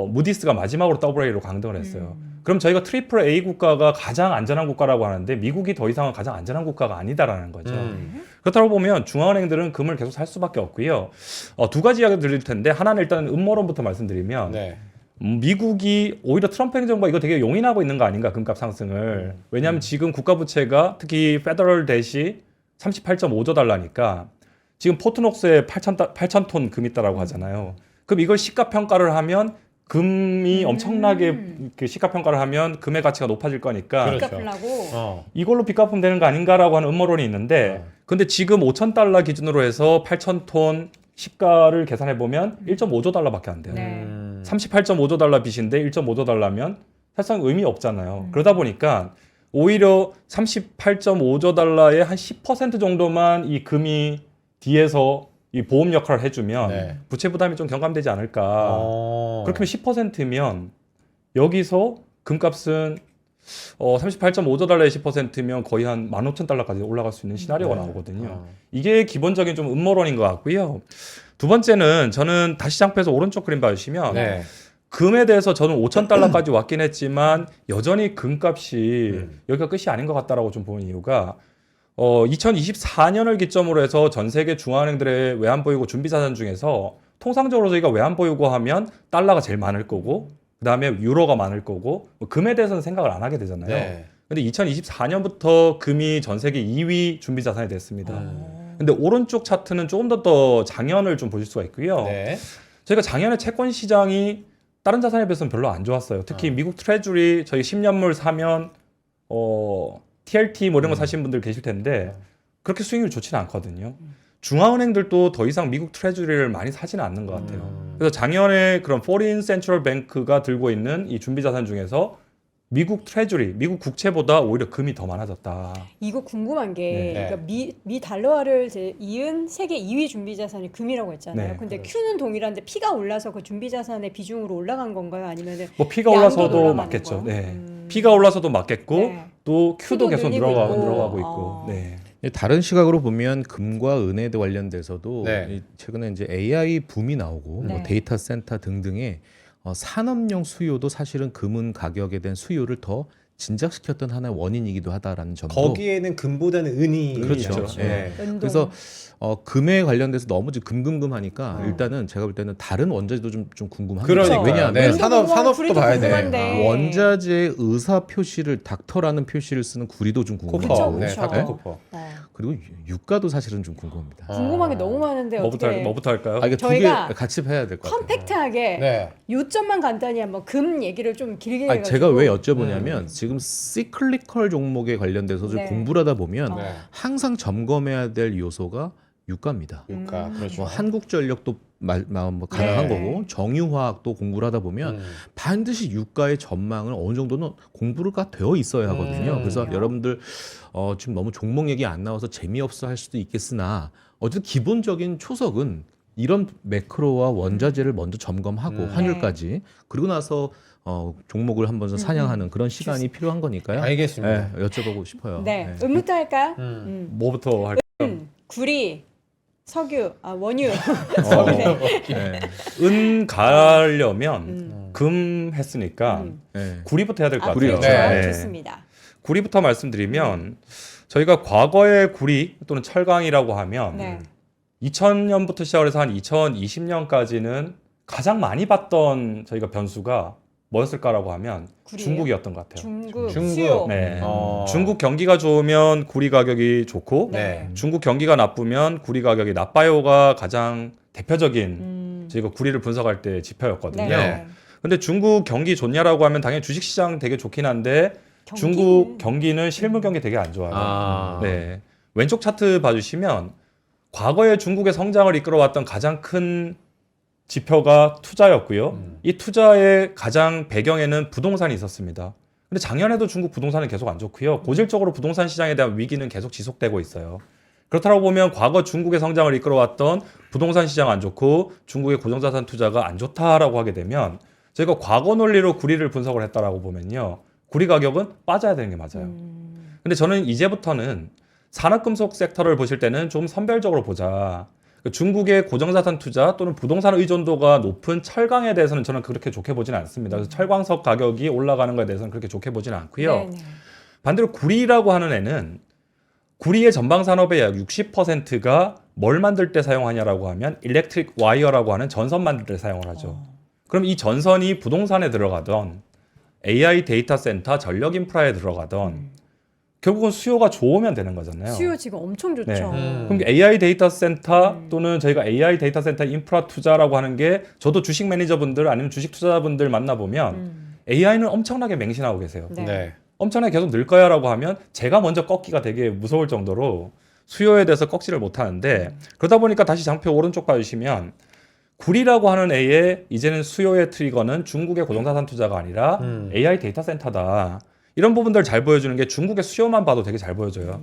무디스가 마지막으로 AA로 강등을 했어요. 그럼 저희가 트리플 A 국가가 가장 안전한 국가라고 하는데 미국이 더 이상은 가장 안전한 국가가 아니다라는 거죠. 그렇다고 보면 중앙은행들은 금을 계속 살 수밖에 없고요. 두 가지 이야기 드릴 텐데 하나는 일단 음모론부터 말씀드리면 네. 미국이 오히려 트럼프 행정부가 이거 되게 용인하고 있는 거 아닌가 금값 상승을. 왜냐하면 지금 국가 부채가 특히 페더럴 뎃이 38.5조 달러니까 지금 포트녹스에 8,000톤 금 있다라고 하잖아요. 그럼 이걸 시가 평가를 하면 금이 엄청나게 그 시가 평가를 하면 금의 가치가 높아질 거니까 그렇죠. 갚으려고. 이걸로 빚 갚으면 되는 거 아닌가라고 하는 음모론이 있는데 근데 지금 5,000달러 기준으로 해서 8,000톤 시가를 계산해 보면 1.5조 달러밖에 안 돼요. 네. 38.5조 달러 빚인데 1.5조 달러면 사실상 의미 없잖아요. 그러다 보니까 오히려 38.5조 달러의 한 10% 정도만 이 금이 뒤에서 이 보험 역할을 해주면 네. 부채 부담이 좀 경감되지 않을까. 그렇게 하면 10%면 여기서 금값은 38.5조 달러의 10%면 거의 한 15,000달러까지 올라갈 수 있는 시나리오가 나오거든요. 이게 기본적인 좀 음모론인 것 같고요. 두 번째는 저는 다시 장표에서 오른쪽 그림 봐주시면 네. 금에 대해서 저는 5,000달러까지 왔긴 했지만 여전히 금값이 여기가 끝이 아닌 것 같다라고 좀 보는 이유가 2024년을 기점으로 해서 전 세계 중앙은행들의 외환보유고 준비자산 중에서 통상적으로 저희가 외환보유고 하면 달러가 제일 많을 거고 그다음에 유로가 많을 거고 금에 대해서는 생각을 안 하게 되잖아요. 네. 근데 2024년부터 금이 전 세계 2위 준비자산이 됐습니다. 근데 오른쪽 차트는 조금 더 작년을 좀 보실 수가 있고요. 네. 저희가 작년에 채권 시장이 다른 자산에 비해서는 별로 안 좋았어요. 특히 미국 트레저리 저희 10년물 사면 TLT 뭐 이런 거 사시는 분들 계실 텐데 그렇게 수익률이 좋지는 않거든요. 중앙은행들도 더 이상 미국 트레저리를 많이 사지는 않는 것 같아요. 그래서 작년에 그런 포린 센트럴 뱅크가 들고 있는 이 준비 자산 중에서 미국 트레저리, 미국 국채보다 오히려 금이 더 많아졌다. 이거 궁금한 게 네. 그러니까 미 달러화를 이은 세계 2위 준비 자산이 금이라고 했잖아요. 네. 근데 Q는 동일한데 P가 올라서 그 준비 자산의 비중으로 올라간 건가요? 아니면은 뭐 P가 양도 올라서도 늘어나는 맞겠죠. 거야? 네. P가 올라서도 맞겠고 네. 또 Q도 Q도 계속 늘리고 있고. 늘어가고 있고. 네. 다른 시각으로 보면 금과 은에 관련돼서도 네. 이 최근에 이제 AI 붐이 나오고 네. 뭐 데이터 센터 등등의 산업용 수요도 사실은 금은 가격에 대한 수요를 더 진작시켰던 하나의 원인이기도 하다라는 점도 거기에는 금보다는 은이 그렇죠. 있죠. 네. 연동. 그래서 금에 관련돼서 너무 금금하니까 어. 일단은 제가 볼 때는 다른 원자재도 좀 궁금합니다. 그러니까요. 왜냐하면 네, 산업도 구리도 봐야 돼. 궁금한데. 원자재 의사 표시를 닥터라는 표시를 쓰는 구리도 좀 궁금해요. 그쵸, 코퍼. 네, 그쵸. 닥터 코퍼. 그리고 유가도 사실은 좀 궁금합니다. 궁금한 게 너무 많은데 어떻게 뭐부터 할까요? 이게 두 개 저희가 같이 해야 될 것 같아요. 컴팩트하게 네. 요점만 간단히 한번 금 얘기를 좀 길게 아니, 해가지고 제가 왜 여쭤보냐면 지금 시클리컬 종목에 관련돼서 좀 네. 공부를 하다 보면 네. 항상 점검해야 될 요소가 유가입니다. 유가 그렇죠. 뭐 한국전력도 뭐 가능한 네. 거고 정유화학도 공부를 하다 보면 반드시 유가의 전망은 어느 정도는 공부가 되어 있어야 하거든요. 그래서 그래요? 여러분들 지금 너무 종목 얘기 안 나와서 재미없어 할 수도 있겠으나 어쨌든 기본적인 초석은 이런 매크로와 원자재를 먼저 점검하고 환율까지 그리고 나서 종목을 한번 사냥하는 그런 시간이 필요한 거니까요. 알겠습니다. 네, 여쭤보고 싶어요. 네, 은부터 할까요? 뭐부터 할까요? 구리, 석유, 원유. 네. 은 가려면 금 했으니까 네. 구리부터 해야 될 것 같아요. 구리요. 그렇죠. 네. 좋습니다. 구리부터 말씀드리면 저희가 과거의 구리 또는 철강이라고 하면 네. 2000년부터 시작을 해서 한 2020년까지는 가장 많이 봤던 저희가 변수가 뭐였을까라고 하면 구리예요? 중국이었던 것 같아요. 중국, 중국. 수요. 네. 어. 중국 경기가 좋으면 구리 가격이 좋고 네. 중국 경기가 나쁘면 구리 가격이 나빠요가 가장 대표적인 저희가 구리를 분석할 때 지표였거든요. 네. 근데 중국 경기 좋냐라고 하면 당연히 주식시장 되게 좋긴 한데 중국 경기는 실물 경기 되게 안 좋아요. 아. 네. 왼쪽 차트 봐주시면 과거에 중국의 성장을 이끌어왔던 가장 큰 지표가 투자였고요. 이 투자의 가장 배경에는 부동산이 있었습니다. 근데 작년에도 중국 부동산은 계속 안 좋고요. 고질적으로 부동산 시장에 대한 위기는 계속 지속되고 있어요. 그렇다고 보면 과거 중국의 성장을 이끌어왔던 부동산 시장 안 좋고 중국의 고정자산 투자가 안 좋다라고 하게 되면 저희가 과거 논리로 구리를 분석을 했다라고 보면요. 구리 가격은 빠져야 되는 게 맞아요. 근데 저는 이제부터는 산업금속 섹터를 보실 때는 좀 선별적으로 보자. 중국의 고정자산 투자 또는 부동산 의존도가 높은 철강에 대해서는 저는 그렇게 좋게 보지는 않습니다. 그래서 철광석 가격이 올라가는 것에 대해서는 그렇게 좋게 보지는 않고요. 네네. 반대로 구리라고 하는 애는 구리의 전방 산업의 약 60%가 뭘 만들 때 사용하냐라고 하면 일렉트릭 와이어라고 하는 전선 만들 때 사용을 하죠. 그럼 이 전선이 부동산에 들어가던 AI 데이터 센터 전력 인프라에 들어가던 결국은 수요가 좋으면 되는 거잖아요. 수요 지금 엄청 좋죠. 네. 그럼 AI 데이터 센터 또는 저희가 AI 데이터 센터 인프라 투자라고 하는 게 저도 주식 매니저분들 아니면 주식 투자자분들 만나보면 AI는 엄청나게 맹신하고 계세요. 네. 네. 엄청나게 계속 늘 거야라고 하면 제가 먼저 꺾기가 되게 무서울 정도로 수요에 대해서 꺾지를 못하는데 그러다 보니까 다시 장표 오른쪽 봐주시면 구리라고 하는 애의 이제는 수요의 트리거는 중국의 고정자산 투자가 아니라 AI 데이터 센터다. 이런 부분들 잘 보여주는 게 중국의 수요만 봐도 되게 잘 보여줘요.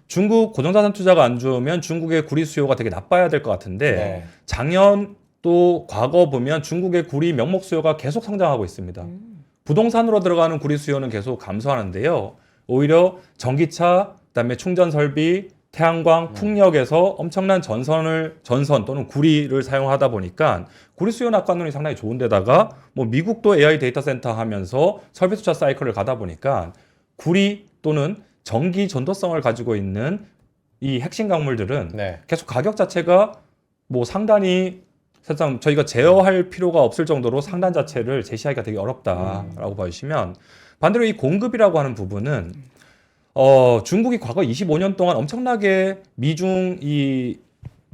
중국 고정자산 투자가 안 좋으면 중국의 구리 수요가 되게 나빠야 될 것 같은데 네. 작년 또 과거 보면 중국의 구리 명목 수요가 계속 성장하고 있습니다. 부동산으로 들어가는 구리 수요는 계속 감소하는데요. 오히려 전기차, 그다음에 충전 설비, 태양광, 풍력에서 엄청난 전선 또는 구리를 사용하다 보니까 구리 수요 낙관론이 상당히 좋은데다가 뭐 미국도 AI 데이터 센터 하면서 설비 투자 사이클을 가다 보니까 구리 또는 전기 전도성을 가지고 있는 이 핵심 광물들은 네. 계속 가격 자체가 뭐 상단이 사실상 저희가 제어할 필요가 없을 정도로 상단 자체를 제시하기가 되게 어렵다라고 봐주시면 반대로 이 공급이라고 하는 부분은 중국이 과거 25년 동안 엄청나게 미중 이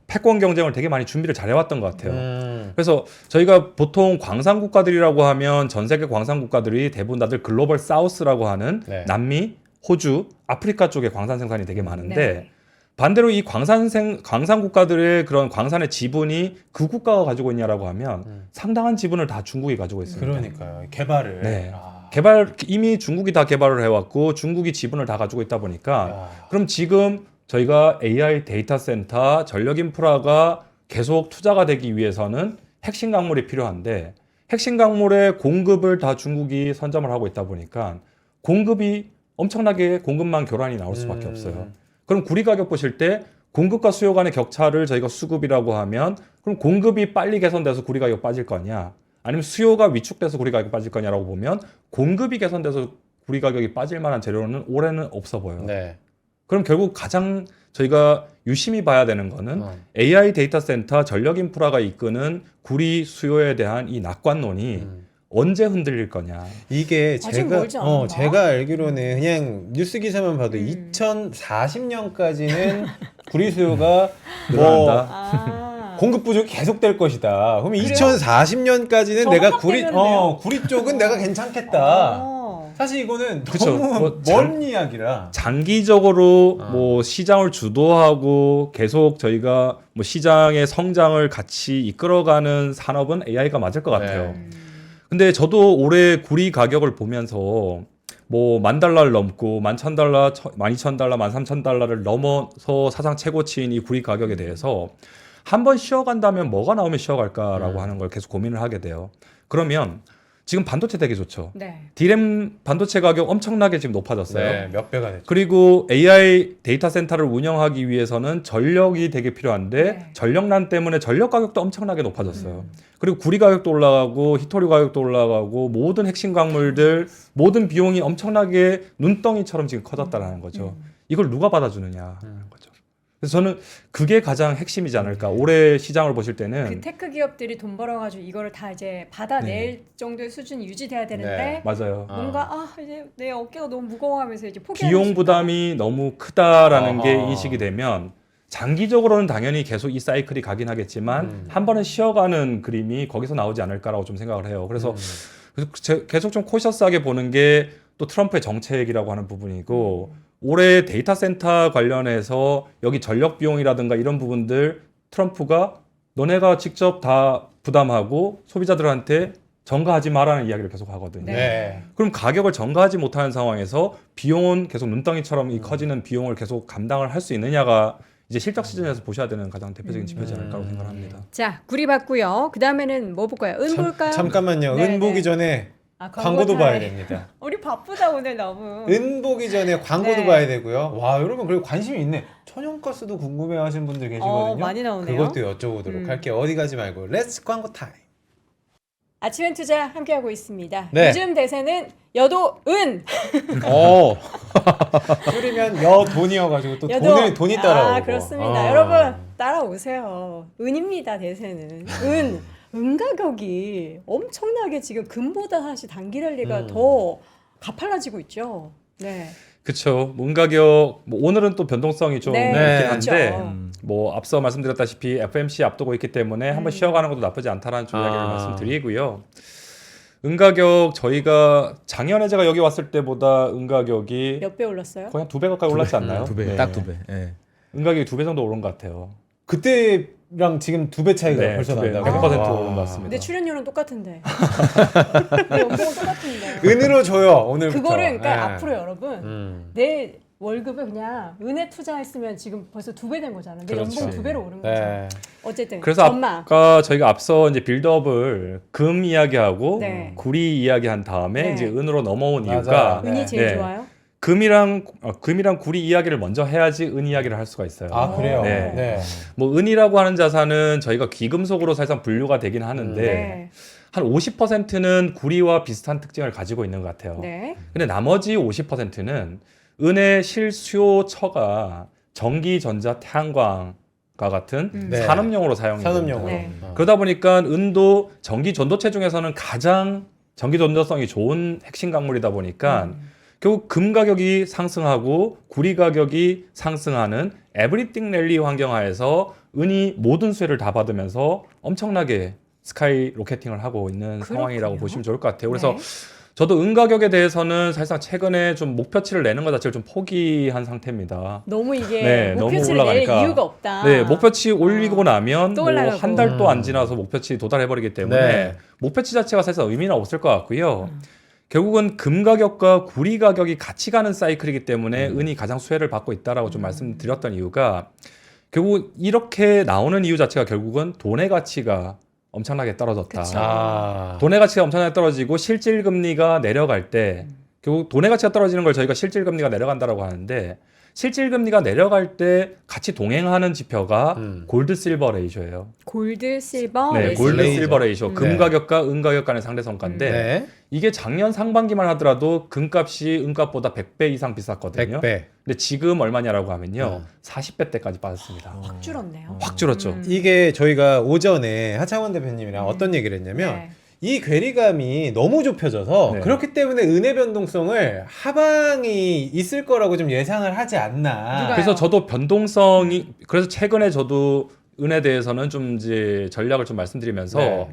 패권 경쟁을 되게 많이 준비를 잘해왔던 것 같아요. 그래서 저희가 보통 광산 국가들이라고 하면 전 세계 광산 국가들이 대부분 다들 글로벌 사우스라고 하는 네. 남미, 호주, 아프리카 쪽에 광산 생산이 되게 많은데 네. 반대로 이 광산 국가들의 그런 광산의 지분이 그 국가가 가지고 있냐라고 하면 상당한 지분을 다 중국이 가지고 있습니다. 그러니까요. 개발을. 네. 아. 이미 중국이 다 개발을 해왔고 중국이 지분을 다 가지고 있다 보니까 야. 그럼 지금 저희가 AI 데이터 센터 전력 인프라가 계속 투자가 되기 위해서는 핵심 광물이 필요한데 핵심 광물의 공급을 다 중국이 선점을 하고 있다 보니까 공급이 엄청나게 공급망 교란이 나올 수밖에 없어요. 그럼 구리 가격 보실 때 공급과 수요 간의 격차를 저희가 수급이라고 하면 그럼 공급이 빨리 개선돼서 구리 가격 빠질 거냐 아니면 수요가 위축돼서 구리 가격이 빠질 거냐라고 보면 공급이 개선돼서 구리 가격이 빠질 만한 재료는 올해는 없어 보여요. 네. 그럼 결국 가장 저희가 유심히 봐야 되는 거는 AI 데이터 센터 전력 인프라가 이끄는 구리 수요에 대한 이 낙관론이 언제 흔들릴 거냐. 이게 아직 제가 멀지 않았나? 제가 알기로는 그냥 뉴스 기사만 봐도 2040년까지는 구리 수요가 늘어난다. 아. 공급 부족이 계속될 것이다. 그러면 그래요? 2040년까지는 저 내가 합격되는데요? 구리 쪽은 내가 괜찮겠다. 어. 사실 이거는 그쵸. 너무 뭐 먼 이야기라. 장기적으로 뭐 시장을 주도하고 계속 저희가 뭐 시장의 성장을 같이 이끌어가는 산업은 AI가 맞을 것 같아요. 네. 근데 저도 올해 구리 가격을 보면서 뭐 $10,000를 넘고 $11,000, $12,000, $13,000를 넘어서 사상 최고치인 이 구리 가격에 대해서 한번 쉬어간다면 뭐가 나오면 쉬어갈까라고 하는 걸 계속 고민을 하게 돼요. 그러면 지금 반도체 되게 좋죠. 네. 디램 반도체 가격 엄청나게 지금 높아졌어요. 네, 몇 배가 됐죠. 그리고 AI 데이터 센터를 운영하기 위해서는 전력이 되게 필요한데 네. 전력난 때문에 전력 가격도 엄청나게 높아졌어요. 그리고 구리 가격도 올라가고 히토류 가격도 올라가고 모든 핵심 광물들 모든 비용이 엄청나게 눈덩이처럼 지금 커졌다라는 거죠. 이걸 누가 받아주느냐라는 거죠. 그래서 저는 그게 가장 핵심이지 않을까. 올해 시장을 보실 때는 그 테크 기업들이 돈 벌어가지고 이거를 다 이제 받아낼 정도의 수준이 유지돼야 되는데 네. 맞아요. 뭔가 이제 내 어깨가 너무 무거워하면서 이제 포기하고 비용 싶다. 부담이 너무 크다라는 게 아하. 인식이 되면 장기적으로는 당연히 계속 이 사이클이 가긴 하겠지만 한 번은 쉬어가는 그림이 거기서 나오지 않을까라고 좀 생각을 해요. 그래서 계속 좀 코셔스하게 보는 게 또 트럼프의 정책이라고 하는 부분이고 올해 데이터 센터 관련해서 여기 전력 비용이라든가 이런 부분들 트럼프가 너네가 직접 다 부담하고 소비자들한테 전가하지 마라는 이야기를 계속 하거든요. 네. 그럼 가격을 전가하지 못하는 상황에서 비용은 계속 눈덩이처럼 이 커지는 비용을 계속 감당을 할 수 있느냐가 이제 실적 시즌에서 보셔야 되는 가장 대표적인 지표지 않을까라고 생각합니다. 자, 구리 봤고요. 그 다음에는 뭐 볼까요? 은 볼까요? 잠깐만요. 네, 은 보기 네. 전에 아, 광고도 타임. 봐야 됩니다. 우리 바쁘다 오늘 너무. 은 보기 전에 광고도 네. 봐야 되고요. 와, 여러분 그리고 관심이 있네. 천연가스도 궁금해하시는 분들 계시거든요. 많이 나오네요. 그것도 여쭤보도록 할게요. 어디 가지 말고 렛츠 광고 타임. 아침엔 투자 함께하고 있습니다. 네. 요즘 대세는 여도 은. 줄이면 여돈이어가지고 또 여도. 돈이 따라오고. 아, 그렇습니다. 여러분 따라오세요. 은입니다. 대세는 은. 은 가격이 엄청나게 지금 금보다 사실 단기 랠리가 더 가팔라지고 있죠. 네. 그렇죠. 문 가격 뭐 오늘은 또 변동성이 좀 네, 있긴 그렇죠. 한데 뭐 앞서 말씀드렸다시피 FMC 앞두고 있기 때문에 한번 쉬어가는 것도 나쁘지 않다라는 좀 이야기를 말씀드리고요. 은 가격 저희가 작년에 제가 여기 왔을 때보다 은 가격이 몇 배 올랐어요? 거의 한 2배 가까이 올랐지 않나요? 2배, 네. 딱 2배. 예. 은 가격이 2배 정도 오른 것 같아요. 그때랑 지금 2배 차이가 네, 벌써 2배, 난다. 100% 와. 오른 것 같습니다. 근데 출연료는 똑같은데. 연봉은 똑같은데. 은으로 줘요 오늘부터. 그거를 그러니까 네. 앞으로 여러분 내 월급을 그냥 은에 투자했으면 지금 벌써 2배 된 거잖아. 내 그렇죠. 연봉 2배로 오른 거죠. 네. 어쨌든 그래서 전망. 아까 저희가 앞서 이제 빌드업을 금 이야기하고 네. 구리 이야기한 다음에 네. 이제 은으로 넘어온 맞아요. 이유가 은이 네. 제일 네. 좋아요? 금이랑 구리 이야기를 먼저 해야지 은 이야기를 할 수가 있어요. 아 그래요. 네. 네. 뭐 은이라고 하는 자산은 저희가 귀금속으로 사실상 분류가 되긴 하는데 네. 한 50%는 구리와 비슷한 특징을 가지고 있는 것 같아요. 네. 근데 나머지 50%는 은의 실수요처가 전기, 전자, 태양광과 같은 네. 산업용으로 사용이 산업용으로. 네. 그러다 보니까 은도 전기 전도체 중에서는 가장 전기 전도성이 좋은 핵심 광물이다 보니까 결국 금 가격이 상승하고 구리 가격이 상승하는 에브리띵 랠리 환경하에서 은이 모든 수혜를 다 받으면서 엄청나게 스카이 로켓팅을 하고 있는 그렇군요. 상황이라고 보시면 좋을 것 같아요. 그래서 네. 저도 은 가격에 대해서는 사실상 최근에 좀 목표치를 내는 것 자체를 좀 포기한 상태입니다. 너무 이게 네, 너무 목표치를 낼 올라가니까. 이유가 없다. 네, 목표치 올리고 나면 또 뭐 올라가고. 한 달도 안 지나서 목표치 도달해버리기 때문에 네. 목표치 자체가 사실상 의미는 없을 것 같고요. 결국은 금 가격과 구리 가격이 같이 가는 사이클이기 때문에 은이 가장 수혜를 받고 있다라고 좀 말씀드렸던 이유가 결국 이렇게 나오는 이유 자체가 결국은 돈의 가치가 엄청나게 떨어졌다. 그쵸. 아. 돈의 가치가 엄청나게 떨어지고 실질 금리가 내려갈 때 결국 돈의 가치가 떨어지는 걸 저희가 실질 금리가 내려간다라고 하는데 실질 금리가 내려갈 때 같이 동행하는 지표가 골드 실버 레이쇼예요. 골드, 실버, 네, 레이저. 골드 레이저. 실버 레이쇼. 금 네. 가격과 은 가격 간의 상대 성과인데 네. 이게 작년 상반기만 하더라도 금값이 은값보다 100배 이상 비쌌거든요. 100배. 근데 지금 얼마냐라고 하면요. 40배 때까지 빠졌습니다. 확 줄었네요. 확 줄었죠. 이게 저희가 오전에 하창원 대표님이랑 어떤 얘기를 했냐면 네. 이 괴리감이 너무 좁혀져서 네. 그렇기 때문에 은의 변동성을 하방이 있을 거라고 좀 예상을 하지 않나. 누가요? 그래서 저도 변동성이 그래서 최근에 저도 은에 대해서는 좀 이제 전략을 좀 말씀드리면서 네.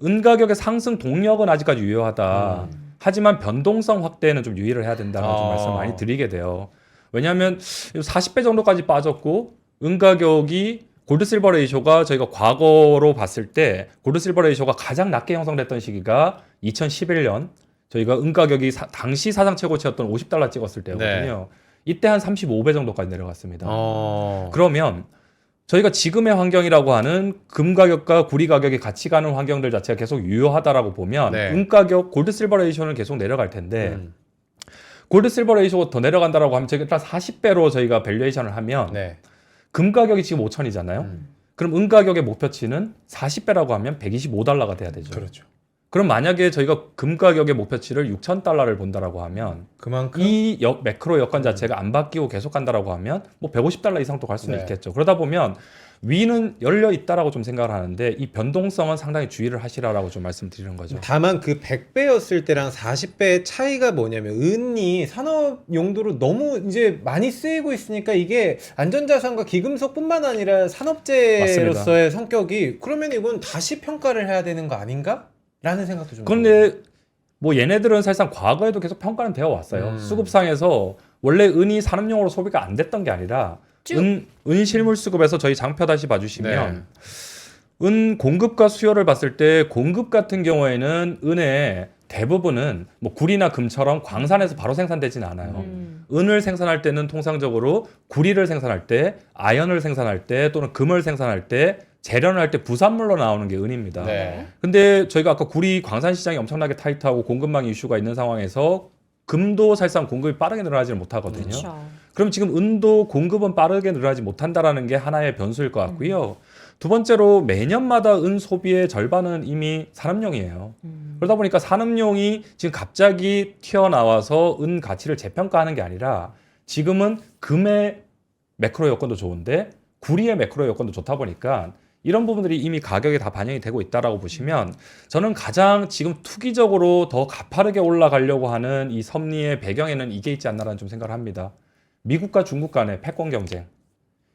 은 가격의 상승 동력은 아직까지 유효하다. 하지만 변동성 확대에는 좀 유의를 해야 된다는 좀 말씀 많이 드리게 돼요. 왜냐하면 40배 정도까지 빠졌고 은 가격이 골드 실버 레이쇼가 저희가 과거로 봤을 때 골드 실버 레이쇼가 가장 낮게 형성됐던 시기가 2011년 저희가 은 가격이 당시 사상 최고치였던 $50 찍었을 때거든요. 이때 한 35배 정도까지 내려갔습니다. 그러면 저희가 지금의 환경이라고 하는 금 가격과 구리 가격이 같이 가는 환경들 자체가 계속 유효하다라고 보면 네. 은 가격 골드 실버 레이쇼는 계속 내려갈 텐데 골드 실버 레이쇼가 더 내려간다라고 하면 저희가 일단 40배로 저희가 밸류에이션을 하면 네. 금 가격이 지금 5천이잖아요. 그럼 은 가격의 목표치는 40배라고 하면 $125가 돼야 되죠. 그렇죠. 그럼 만약에 저희가 금 가격의 목표치를 $6,000를 본다라고 하면 그만큼 이 매크로 여건 자체가 안 바뀌고 계속 간다라고 하면 뭐 $150 이상도 갈 수는 네. 있겠죠. 그러다 보면 위는 열려 있다라고 좀 생각을 하는데 이 변동성은 상당히 주의를 하시라라고 좀 말씀드리는 거죠. 다만 그 100배였을 때랑 40배의 차이가 뭐냐면 은이 산업 용도로 너무 이제 많이 쓰이고 있으니까 이게 안전자산과 기금속뿐만 아니라 산업재로서의 성격이 그러면 이건 다시 평가를 해야 되는 거 아닌가? 라는 생각도 좀 그런데 뭐 얘네들은 사실상 과거에도 계속 평가는 되어 왔어요. 수급상에서 원래 은이 산업용으로 소비가 안 됐던 게 아니라 은 실물 수급에서 저희 장표 다시 봐주시면 은 공급과 수요를 봤을 때 공급 같은 경우에는 은의 대부분은 뭐 구리나 금처럼 광산에서 바로 생산되지는 않아요. 은을 생산할 때는 통상적으로 구리를 생산할 때, 아연을 생산할 때 또는 금을 생산할 때 재련을 할 때 부산물로 나오는 게 은입니다. 네. 근데 저희가 아까 구리 광산 시장이 엄청나게 타이트하고 공급망 이슈가 있는 상황에서 금도 사실상 공급이 빠르게 늘어나지는 못하거든요. 그렇죠. 그럼 지금 은도 공급은 빠르게 늘어나지 못한다라는 게 하나의 변수일 것 같고요. 두 번째로 매년마다 은 소비의 절반은 이미 산업용이에요. 그러다 보니까 산업용이 지금 갑자기 튀어나와서 은 가치를 재평가하는 게 아니라 지금은 금의 매크로 여건도 좋은데 구리의 매크로 여건도 좋다 보니까 이런 부분들이 이미 가격에 다 반영이 되고 있다라고 보시면 저는 가장 지금 투기적으로 더 가파르게 올라가려고 하는 이 섭리의 배경에는 이게 있지 않나라는 좀 생각을 합니다. 미국과 중국 간의 패권 경쟁.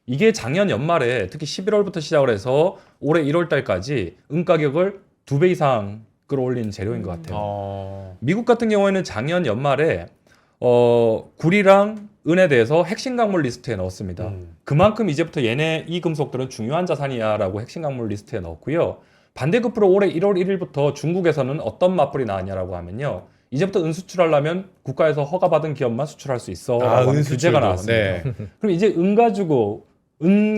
이게 작년 연말에 특히 11월부터 시작을 해서 올해 1월 달까지 은 가격을 2배 이상 끌어올린 재료인 것 같아요. 미국 같은 경우에는 작년 연말에 구리랑 은에 대해서 핵심 광물 리스트에 넣었습니다. 그만큼 이제부터 얘네 이 금속들은 중요한 자산이야라고 핵심 광물 리스트에 넣었고요. 반대급부로 올해 1월 1일부터 중국에서는 어떤 맞불이 나왔냐라고 하면요. 이제부터 은 수출하려면 국가에서 허가받은 기업만 수출할 수 있어라고 하는 규제가 나왔습니다. 네. 그럼 이제 은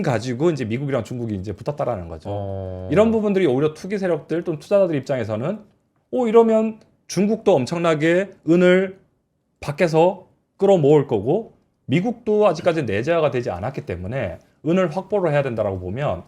가지고 이제 미국이랑 중국이 이제 붙었다라는 거죠. 이런 부분들이 오히려 투기 세력들 또는 투자자들 입장에서는 이러면 중국도 엄청나게 은을 밖에서 끌어모을 거고 미국도 아직까지 내재화가 되지 않았기 때문에 은을 확보를 해야 된다라고 보면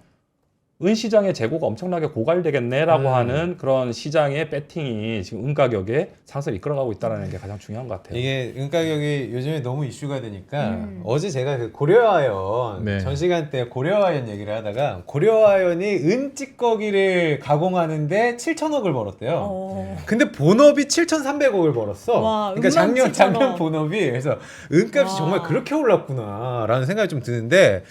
은 시장의 재고가 엄청나게 고갈되겠네라고 하는 그런 시장의 배팅이 지금 은 가격에 상승을 이끌어가고 있다는 게 가장 중요한 것 같아요. 이게 은 가격이 요즘에 너무 이슈가 되니까 어제 제가 그 고려아연 네. 전시관 때 고려아연 얘기를 하다가 고려아연이 은 찌꺼기를 가공하는데 7천억을 벌었대요. 근데 본업이 7,300억을 벌었어. 와, 그러니까 은만 작년 7,000억. 본업이 그래서 은값이 와. 정말 그렇게 올랐구나라는 생각이 좀 드는데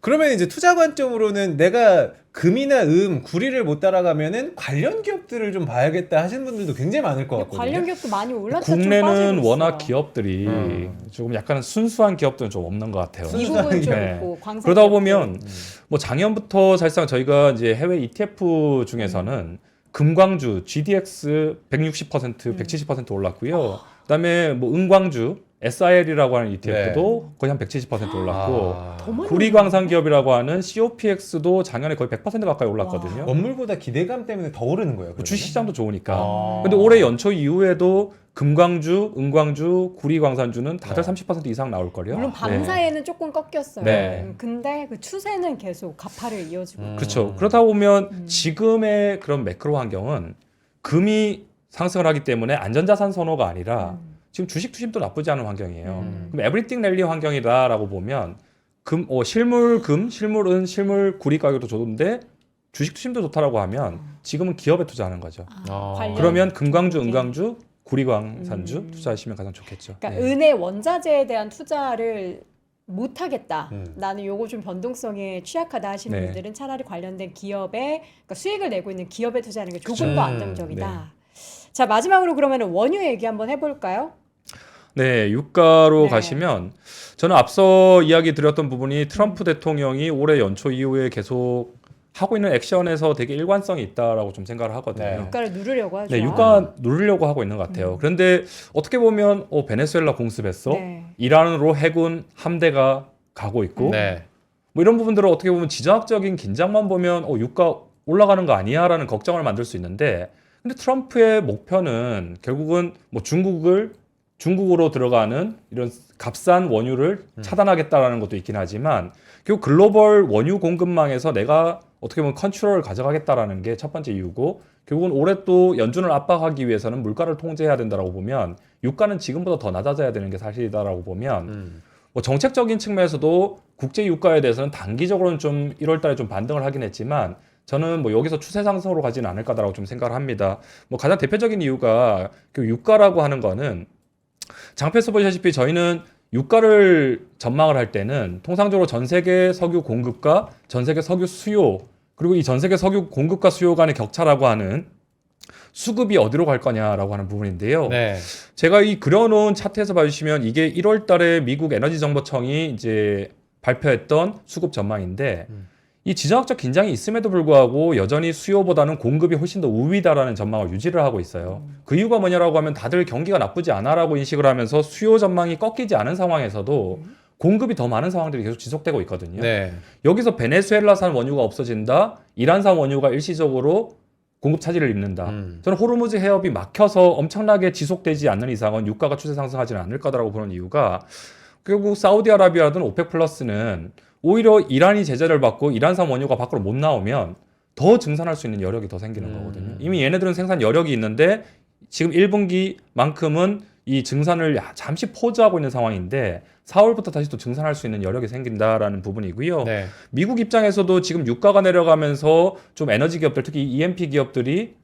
그러면 이제 투자 관점으로는 내가 금이나 구리를 못 따라가면은 관련 기업들을 좀 봐야겠다 하시는 분들도 굉장히 많을 것 같거든요. 관련 기업도 많이 올랐다 좀 국내는 빠지고 워낙 있어요. 기업들이 조금 약간 순수한 기업들은 좀 없는 것 같아요. 미국은 좀 네. 있고 광산 그러다 기업들. 보면 뭐 작년부터 사실상 저희가 이제 해외 ETF 중에서는 금광주 GDX 160%, 170% 올랐고요. 그다음에 뭐 은광주 SIL이라고 하는 ETF도 거의 한 170% 올랐고 더 많이 구리광산 기업이라고 하는 COPX도 작년에 거의 100% 가까이 올랐거든요. 건물보다 기대감 때문에 더 오르는 거예요. 그러면? 주식시장도 좋으니까. 근데 올해 연초 이후에도 금광주, 은광주, 구리광산주는 다들 30% 이상 나올 거예요. 물론 밤사이에는 조금 꺾였어요. 네. 근데 그 추세는 계속 가파르게 이어지고. 그렇죠. 그렇다 보면 지금의 그런 매크로 환경은 금이 상승을 하기 때문에 안전자산 선호가 아니라 지금 주식 투심도 나쁘지 않은 환경이에요. 그럼 에브리띵 랠리 환경이다라고 보면 실물 금, 실물 은, 실물 구리 가격도 좋은데 주식 투심도 좋다라고 하면 지금은 기업에 투자하는 거죠. 관련. 그러면 금광주, 은광주, 구리광산주 투자하시면 가장 좋겠죠. 그러니까 네. 은의 원자재에 대한 투자를 못 하겠다. 나는 요거 좀 변동성에 취약하다 하시는 네. 분들은 차라리 관련된 기업에 그러니까 수익을 내고 있는 기업에 투자하는 게 조금 더 안정적이다. 자, 마지막으로 그러면 원유 얘기 한번 해볼까요? 네, 유가로 네. 가시면 저는 앞서 이야기 드렸던 부분이 트럼프 대통령이 올해 연초 이후에 계속 하고 있는 액션에서 되게 일관성이 있다라고 좀 생각을 하거든요. 네. 유가를 누르려고 하죠. 네, 유가 누르려고 하고 있는 것 같아요. 그런데 어떻게 보면 베네수엘라 공습했어? 네. 이란으로 해군 함대가 가고 있고 네. 뭐 이런 부분들은 어떻게 보면 지정학적인 긴장만 보면 유가 올라가는 거 아니야라는 걱정을 만들 수 있는데 근데 트럼프의 목표는 결국은 뭐 중국으로 들어가는 이런 값싼 원유를 차단하겠다라는 것도 있긴 하지만 결국 글로벌 원유 공급망에서 내가 어떻게 보면 컨트롤을 가져가겠다라는 게 첫 번째 이유고 결국은 올해 또 연준을 압박하기 위해서는 물가를 통제해야 된다라고 보면 유가는 지금보다 더 낮아져야 되는 게 사실이다라고 보면 뭐 정책적인 측면에서도 국제 유가에 대해서는 단기적으로는 좀 1월 달에 좀 반등을 하긴 했지만 저는 뭐 여기서 추세 상승으로 가지는 않을 거다라고 좀 생각을 합니다. 뭐 가장 대표적인 이유가 그 유가라고 하는 거는 장표에서 보시다시피 저희는 유가를 전망을 할 때는 통상적으로 전 세계 석유 공급과 전 세계 석유 수요 그리고 이 전 세계 석유 공급과 수요 간의 격차라고 하는 수급이 어디로 갈 거냐라고 하는 부분인데요. 네. 제가 이 그려놓은 차트에서 봐주시면 이게 1월 달에 미국 에너지 정보청이 이제 발표했던 수급 전망인데 이 지정학적 긴장이 있음에도 불구하고 여전히 수요보다는 공급이 훨씬 더 우위다라는 전망을 유지를 하고 있어요. 그 이유가 뭐냐라고 하면 다들 경기가 나쁘지 않아라고 인식을 하면서 수요 전망이 꺾이지 않은 상황에서도 공급이 더 많은 상황들이 계속 지속되고 있거든요. 네. 여기서 베네수엘라산 원유가 없어진다, 이란산 원유가 일시적으로 공급 차질을 입는다. 저는 호르무즈 해협이 막혀서 엄청나게 지속되지 않는 이상은 유가가 추세 상승하지는 않을 거다라고 보는 이유가 결국 사우디아라비아든 오펙 플러스는 오히려 이란이 제재를 받고 이란산 원유가 밖으로 못 나오면 더 증산할 수 있는 여력이 더 생기는 거거든요. 이미 얘네들은 생산 여력이 있는데 지금 1분기만큼은 이 증산을 잠시 포즈하고 있는 상황인데 4월부터 다시 또 증산할 수 있는 여력이 생긴다라는 부분이고요. 네. 미국 입장에서도 지금 유가가 내려가면서 좀 에너지 기업들, 특히 EMP 기업들이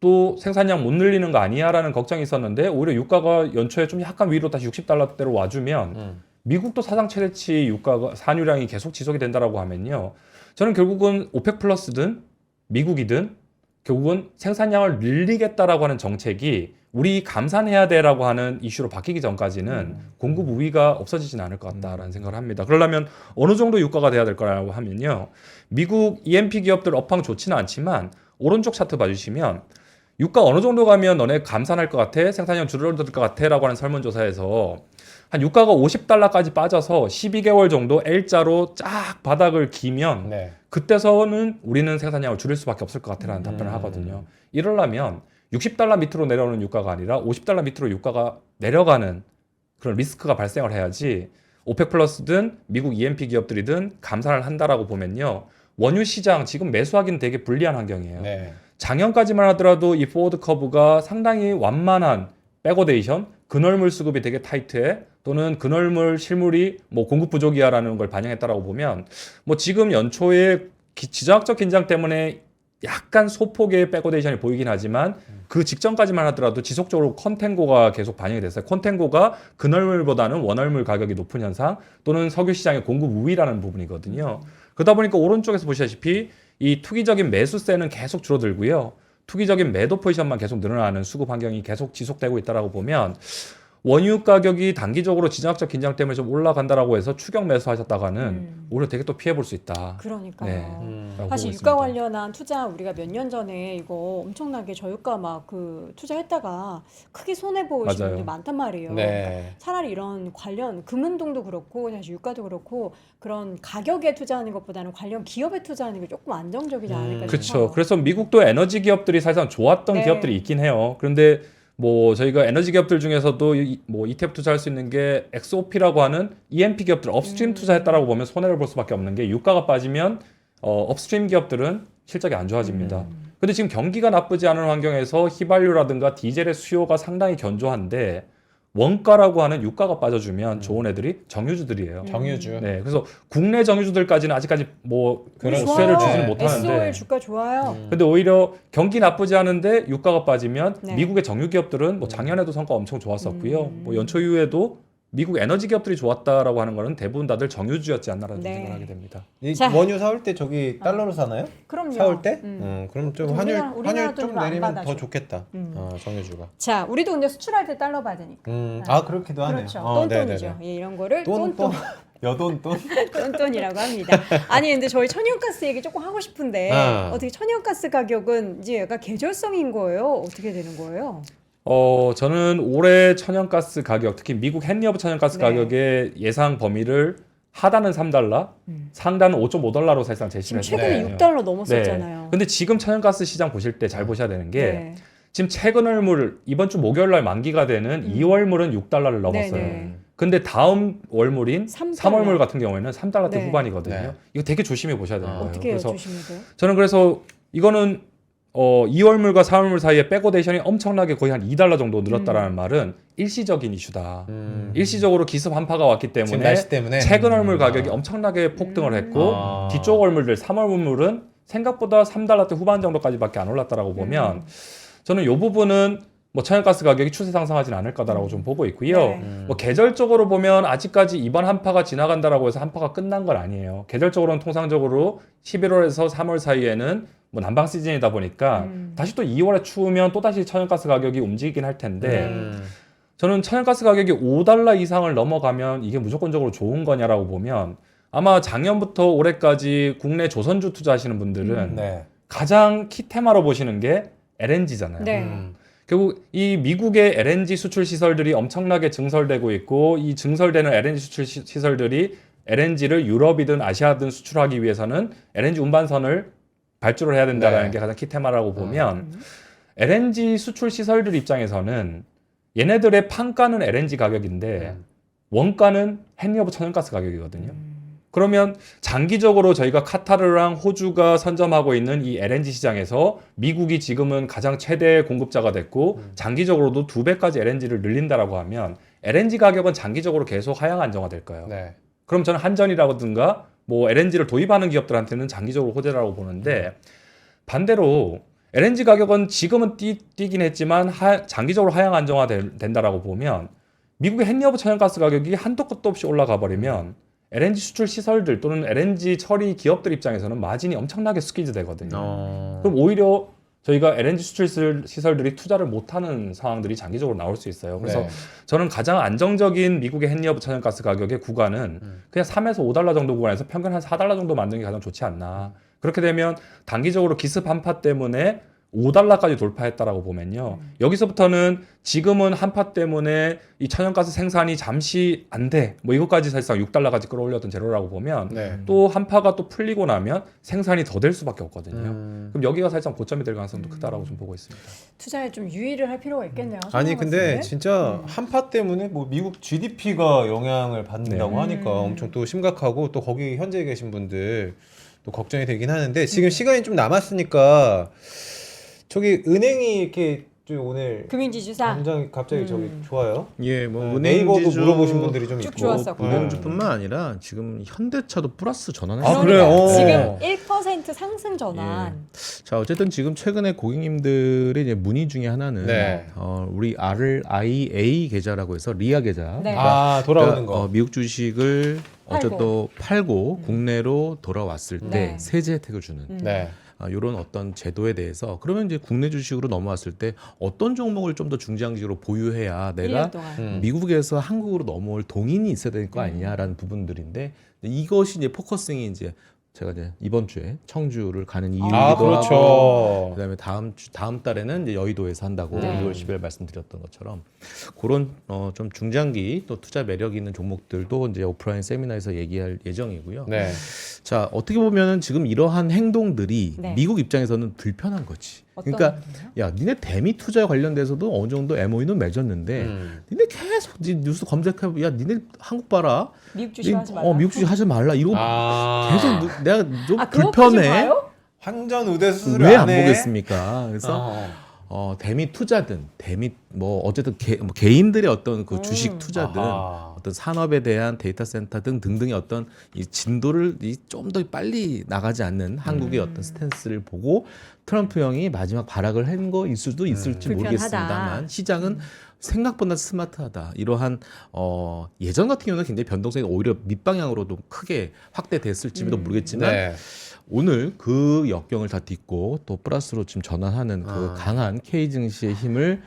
또 생산량 못 늘리는 거 아니야라는 걱정이 있었는데 오히려 유가가 연초에 좀 약간 위로 다시 60달러대로 와주면 미국도 사상 최대치 유가가 산유량이 계속 지속이 된다라고 하면요. 저는 결국은 오펙 플러스든 미국이든 결국은 생산량을 늘리겠다라고 하는 정책이 우리 감산해야 돼라고 하는 이슈로 바뀌기 전까지는 공급 우위가 없어지진 않을 것 같다라는 생각을 합니다. 그러려면 어느 정도 유가가 돼야 될 거라고 하면요. 미국 EMP 기업들 업황 좋지는 않지만 오른쪽 차트 봐주시면 유가 어느 정도 가면 너네 감산할 것 같아? 생산량 줄어들 것 같아? 라고 하는 설문조사에서 한 유가가 50달러까지 빠져서 12개월 정도 L자로 쫙 바닥을 기면 네. 그때서는 우리는 생산량을 줄일 수밖에 없을 것 같아라는 답변을 하거든요. 이러려면 60달러 밑으로 내려오는 유가가 아니라 50달러 밑으로 유가가 내려가는 그런 리스크가 발생을 해야지 오펙 플러스든 미국 EMP 기업들이든 감산을 한다라고 보면요. 원유 시장 지금 매수하기는 되게 불리한 환경이에요. 네. 작년까지만 하더라도 이 포워드 커브가 상당히 완만한 백오데이션, 근월물 수급이 되게 타이트해 또는 근월물 실물이 뭐 공급 부족이야라는 걸 반영했다라고 보면 뭐 지금 연초에 지정학적 긴장 때문에 약간 소폭의 백오데이션이 보이긴 하지만 그 직전까지만 하더라도 지속적으로 컨텐고가 계속 반영이 됐어요. 컨텐고가 근월물보다는 원월물 가격이 높은 현상 또는 석유 시장의 공급 우위라는 부분이거든요. 그러다 보니까 오른쪽에서 보시다시피 이 투기적인 매수세는 계속 줄어들고요. 투기적인 매도 포지션만 계속 늘어나는 수급 환경이 계속 지속되고 있다라고 보면 원유 가격이 단기적으로 지정학적 긴장 때문에 좀 올라간다라고 해서 추격 매수하셨다가는 오히려 되게 또 피해 볼 수 있다. 그러니까요. 네. 라고 사실 보고 유가 있습니다. 관련한 투자 우리가 몇 년 전에 이거 엄청나게 저유가 막 그 투자했다가 크게 손해 보신 맞아요. 분들이 많단 말이에요. 네. 차라리 이런 관련 금은동도 그렇고 사실 유가도 그렇고 그런 가격에 투자하는 것보다는 관련 기업에 투자하는 게 조금 안정적이지 않을까 그렇죠. 싶어요. 그래서 미국도 에너지 기업들이 사실상 좋았던 네. 기업들이 있긴 해요. 그런데 뭐 저희가 에너지 기업들 중에서도 뭐 ETF 투자할 수 있는 게 XOP라고 하는 EMP 기업들 업스트림 투자했다라고 보면 손해를 볼 수밖에 없는 게 유가가 빠지면 업스트림 기업들은 실적이 안 좋아집니다. 근데 지금 경기가 나쁘지 않은 환경에서 휘발유라든가 디젤의 수요가 상당히 견조한데 원가라고 하는 유가가 빠져주면 좋은 애들이 정유주들이에요. 정유주. 네, 그래서 국내 정유주들까지는 아직까지 뭐 그런 수혜를 좋아요. 주지는 못하는데 SOL 주가 좋아요. 근데 오히려 경기 나쁘지 않은데 유가가 빠지면 네. 미국의 정유 기업들은 뭐 작년에도 성과 엄청 좋았었고요. 뭐 연초 이후에도 미국 에너지 기업들이 좋았다라고 하는 거는 대부분 다들 정유주였지 않나라는 네. 생각을 하게 됩니다. 이 자. 원유 사올 때 저기 달러로 사나요? 그럼요. 사올 때? 음. 그럼 좀 우리나라 환율 좀 돈으로 안 내리면 받아줘. 더 좋겠다. 정유주가. 자, 우리도 근데 수출할 때 달러 받으니까. 그렇기도 하네요. 그렇죠. 네네네. 똔똔이죠. 예, 이런 거를 돈 똔똔. 여돈돈. 똔똔이라고 합니다. 아니 근데 저희 천연가스 얘기 조금 하고 싶은데 어떻게 천연가스 가격은 이제 약간 계절성인 거예요? 어떻게 되는 거예요? 저는 올해 천연가스 가격, 특히 미국 헨리허브 천연가스 네. 가격의 예상 범위를 하단은 3달러, 상단은 5.5달러로 사실상 지금 제시를 최근에 했거든요. 6달러 넘었었잖아요. 네. 근데 지금 천연가스 시장 보실 때 잘 보셔야 되는 게 네. 지금 최근월물 이번 주 목요일 날 만기가 되는 2월물은 6달러를 넘었어요. 네네. 근데 다음 월물인 3달러. 3월물 같은 경우에는 3달러대 네. 후반이거든요. 네. 이거 되게 조심해 보셔야 되는 거예요. 어떻게 해요? 그래서 조심해야 돼요? 저는 그래서 이거는 2월물과 4월물 사이에 백오데이션이 엄청나게 거의 한 2달러 정도 늘었다라는 말은 일시적인 이슈다. 일시적으로 기습 한파가 왔기 지금 때문에 날씨 때문에. 최근 월물 가격이 엄청나게 폭등을 했고 아. 뒤쪽 월물들 3월물은 생각보다 3달러대 후반 정도까지밖에 안 올랐다라고 보면 저는 이 부분은 뭐 천연가스 가격이 추세 상승하지는 않을 거다라고 좀 보고 있고요. 네. 뭐 계절적으로 보면 아직까지 이번 한파가 지나간다라고 해서 한파가 끝난 건 아니에요. 계절적으로는 통상적으로 11월에서 3월 사이에는 뭐 난방 시즌이다 보니까 다시 또 2월에 추우면 또 다시 천연가스 가격이 움직이긴 할 텐데 저는 천연가스 가격이 5달러 이상을 넘어가면 이게 무조건적으로 좋은 거냐라고 보면 아마 작년부터 올해까지 국내 조선주 투자하시는 분들은 네. 가장 키 테마로 보시는 게 LNG잖아요. 네. 결국 이 미국의 LNG 수출 시설들이 엄청나게 증설되고 있고 이 증설되는 LNG 수출 시설들이 LNG를 유럽이든 아시아든 수출하기 위해서는 LNG 운반선을 발주를 해야 된다는 네. 게 가장 키 테마라고 보면 LNG 수출 시설들 입장에서는 얘네들의 판가는 LNG 가격인데 원가는 henry 천연가스 가격이거든요. 그러면 장기적으로 저희가 카타르랑 호주가 선점하고 있는 이 LNG 시장에서 미국이 지금은 가장 최대 공급자가 됐고 장기적으로도 2배까지 LNG를 늘린다라고 하면 LNG 가격은 장기적으로 계속 하향 안정화될까요? 네. 그럼 저는 한전이라든가 뭐 LNG를 도입하는 기업들한테는 장기적으로 호재라고 보는데 반대로 LNG 가격은 지금은 뛰긴 했지만 장기적으로 하향 안정화 된다라고 보면 미국의 henry 천연가스 가격이 한도 끝도 없이 올라가 버리면 LNG 수출 시설들 또는 LNG 처리 기업들 입장에서는 마진이 엄청나게 스퀴즈 되거든요. 그럼 오히려 저희가 LNG 수출 시설들이 투자를 못하는 상황들이 장기적으로 나올 수 있어요. 그래서 네. 저는 가장 안정적인 미국의 henry 천연가스 가격의 구간은 그냥 3에서 5달러 정도 구간에서 평균 한 4달러 정도 만드는 게 가장 좋지 않나. 그렇게 되면 단기적으로 기습 한파 때문에 5달러까지 돌파했다라고 보면요. 여기서부터는 지금은 한파 때문에 이 천연가스 생산이 잠시 안 돼. 뭐 이것까지 사실상 6달러까지 끌어올렸던 재료라고 보면 네. 또 한파가 또 풀리고 나면 생산이 더 될 수밖에 없거든요. 그럼 여기가 사실상 고점이 될 가능성도 크다라고 좀 보고 있습니다. 투자에 좀 유의를 할 필요가 있겠네요. 아니 근데 천연가스에. 진짜 한파 때문에 뭐 미국 GDP가 영향을 받는다고 네. 하니까 엄청 또 심각하고 또 거기 현지에 계신 분들 또 걱정이 되긴 하는데 지금 시간이 좀 남았으니까 저기 은행이 이렇게 좀 오늘 금융지주사 굉장히 갑자기 저기 좋아요. 예, 뭐 네, 은행 네이버도 지주 물어보신 분들이 좀 쭉 있고. 좋았었고. 은행주뿐만 아니라 지금 현대차도 플러스 전환을 아, 했습니다. 그래요? 지금 1% 상승 전환. 자, 어쨌든 지금 최근에 고객님들의 이제 문의 중에 하나는 네. 우리 RIA 계좌라고 해서 리아 계좌. 네. 아 돌아오는 그러니까, 거. 미국 주식을 어쨌든 팔고 국내로 돌아왔을 때 네. 세제 혜택을 주는 네. 이런 어떤 제도에 대해서 그러면 이제 국내 주식으로 넘어왔을 때 어떤 종목을 좀 더 중장기로 보유해야 1년 내가 동안. 미국에서 한국으로 넘어올 동인이 있어야 될 거 아니냐라는 부분들인데 이것이 이제 포커싱이 이제 제가 이제 이번 주에 청주를 가는 이유이기도 아 하고 그렇죠. 그다음에 다음 달에는 이제 여의도에서 한다고 네. 1월 10일 말씀드렸던 것처럼 그런 좀 중장기 또 투자 매력이 있는 종목들도 이제 오프라인 세미나에서 얘기할 예정이고요. 네. 자, 어떻게 보면은 지금 이러한 행동들이 네. 미국 입장에서는 불편한 거지. 어떤 그러니까 부분이요? 야, 니네 대미 투자 관련돼서도 어느 정도 MOU는 맺었는데 니네 계속 뉴스 검색해 야, 니네 한국 봐라. 미국 주식 하지 말라. 미국 주식 하지 말라. 이러고 아 계속 내가 좀 그것까지 불편해. 봐요? 환전 우대 수수료 왜 안 안 해? 보겠습니까? 그래서 대미 투자든 대미 뭐 어쨌든 뭐 개인들의 어떤 그 주식 투자든 아하. 어떤 산업에 대한 데이터 센터 등 등등의 어떤 이 진도를 좀 더 빨리 나가지 않는 한국의 어떤 스탠스를 보고 트럼프 형이 마지막 발악을 한 거일 수도 있을지 불편하다. 모르겠습니다만 시장은 생각보다 스마트하다. 이러한 예전 같은 경우는 굉장히 변동성이 오히려 밑방향으로도 크게 확대됐을지도 모르겠지만 네. 오늘 그 역경을 다 딛고 또 플러스로 지금 전환하는 그 강한 K 증시의 힘을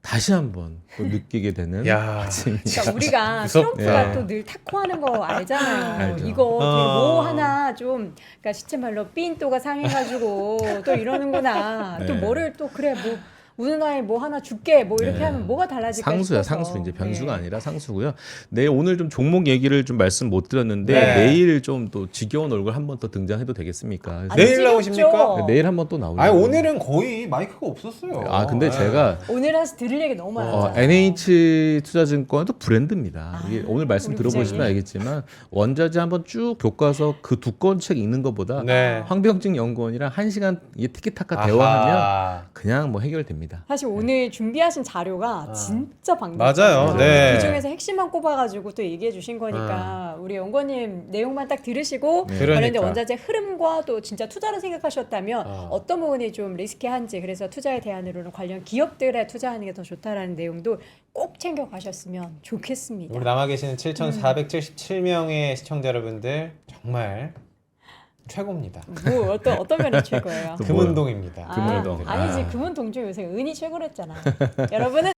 다시 한번 또 느끼게 되는 야. 아침입니다. 그러니까 우리가 무섭- 트럼프가 네. 또 늘 타코하는 거 알잖아요. 알죠. 이거 되게 뭐 하나 좀 그러니까 시체말로 삔또가 상해가지고 또 이러는구나. 또 네. 뭐를 또 그래 뭐 우는 아이 뭐 하나 줄게 뭐 이렇게 네. 하면 뭐가 달라질까 상수야, 싶어서. 상수. 이제 변수가 네. 아니라 상수고요. 네, 오늘 좀 종목 얘기를 좀 말씀 못 드렸는데 네. 내일 좀 또 지겨운 얼굴 한 번 더 등장해도 되겠습니까? 그래서 내일 찍었죠? 나오십니까? 내일 한 번 또 나오죠. 아니 오늘은 거의 마이크가 없었어요. 아, 근데 네. 제가 오늘 한서 들을 얘기 너무 많아요. NH 투자증권도 브랜드입니다. 이게 오늘 말씀 우리 들어보시면 부장님. 알겠지만 원자재 한번 쭉 교과서 그 두꺼운 책 읽는 것보다 네. 황병증 연구원이랑 1시간 티키타카 아하. 대화하면 그냥 뭐 해결됩니다. 사실 오늘 준비하신 자료가 진짜 방대해요. 맞아요. 네. 그 중에서 핵심만 꼽아가지고 또 얘기해 주신 거니까 우리 연구원님 내용만 딱 들으시고 네. 관련된 그러니까. 원자재 흐름과 또 진짜 투자를 생각하셨다면 어떤 부분이 좀 리스키한지 그래서 투자의 대안으로는 관련 기업들에 투자하는 게 더 좋다라는 내용도 꼭 챙겨 가셨으면 좋겠습니다. 우리 남아 계시는 7,477명의 시청자 여러분들 정말 최고입니다. 뭐 어떤 면이 최고예요? 금운동입니다. 금운동. 아니지 금운동중 요새 은이 최고랬잖아. 여러분은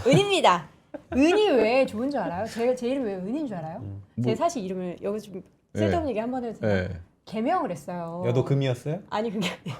은입니다. 은이 왜 좋은 줄 알아요? 제 이름 왜 은인 줄 알아요? 제 사실 이름을 여기 좀 쓸데없는 얘기 한번 해도 되나요? 네. 개명을 했어요. 여도 금이었어요? 아니 그게 아니라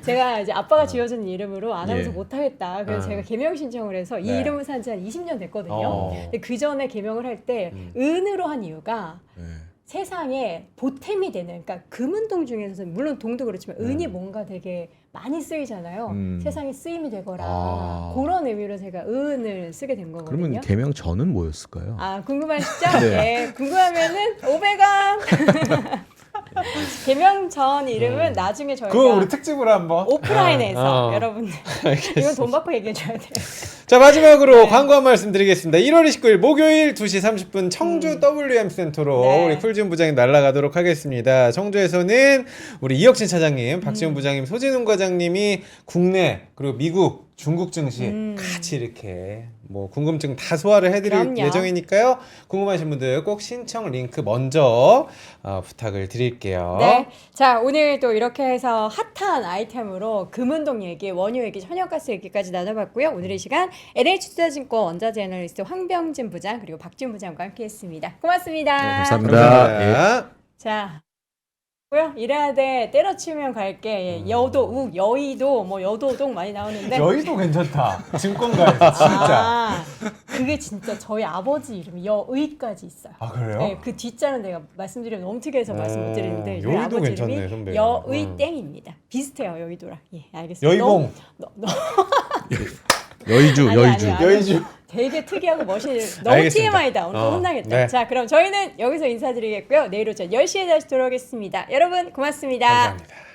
제가 이제 아빠가 지어준 이름으로 아나운서 예. 못하겠다. 그래서 아. 제가 개명 신청을 해서 이 네. 이름을 산 지 한 20년 됐거든요. 어. 근데 그 전에 개명을 할 때 은으로 한 이유가 네. 세상에 보탬이 되는, 그러니까 금은동 중에서 물론 동도 그렇지만 은이 뭔가 되게 많이 쓰이잖아요. 세상에 쓰임이 되거라. 아. 그런 의미로 제가 은을 쓰게 된 거거든요. 그러면 개명 전은 뭐였을까요? 아 궁금하시죠? 네. 예, 궁금하면은 500원. 개명 전 이름은 나중에 저희가 그거 우리 특집으로 한번. 오프라인에서 아, 여러분들 이건 돈 받고 얘기해줘야 돼요. 자 마지막으로 광고 한 말씀 드리겠습니다. 1월 29일 목요일 2시 30분 청주 WM 센터로 네. 우리 쿨지훈 부장님 날아가도록 하겠습니다. 청주에서는 우리 이혁진 차장님, 박지훈 부장님, 소진훈 과장님이 국내 그리고 미국, 중국 증시 같이 이렇게 뭐 궁금증 다 소화를 해드릴 그럼요. 예정이니까요. 궁금하신 분들 꼭 신청 링크 먼저 부탁을 드릴게요. 네. 자, 오늘 또 이렇게 해서 핫한 아이템으로 금은동 얘기, 원유 얘기, 천연가스 얘기까지 나눠봤고요. 오늘 이 시간 NH투자증권 원자재 애널리스트 황병진 부장 그리고 박지훈 부장과 함께했습니다. 고맙습니다. 네, 감사합니다. 감사합니다. 자, 고요 이래야 돼. 때려치우면 갈게. 예, 여도, 욱, 여의도, 뭐 여도동 많이 나오는데. 여의도 괜찮다. 증권가에서 진짜. 아, 그게 진짜 저희 아버지 이름 여의까지 있어요. 아 그래요? 네, 그 뒷자는 내가 말씀드리면 너무 특이해서 말씀 못 드리는데 저희 여의도 아버지 괜찮네, 이름이 선배. 여의땡입니다. 비슷해요 여의도랑. 예, 알겠습니다. 여의봉. 여의주, 아니, 여의주. 아니, 아니. 여의주. 되게 특이하고 멋있는 너무 알겠습니다. TMI다. 오늘 또 혼나겠다. 네. 자, 그럼 저희는 여기서 인사드리겠고요. 내일 오전 10시에 다시 돌아오겠습니다. 여러분 고맙습니다. 감사합니다.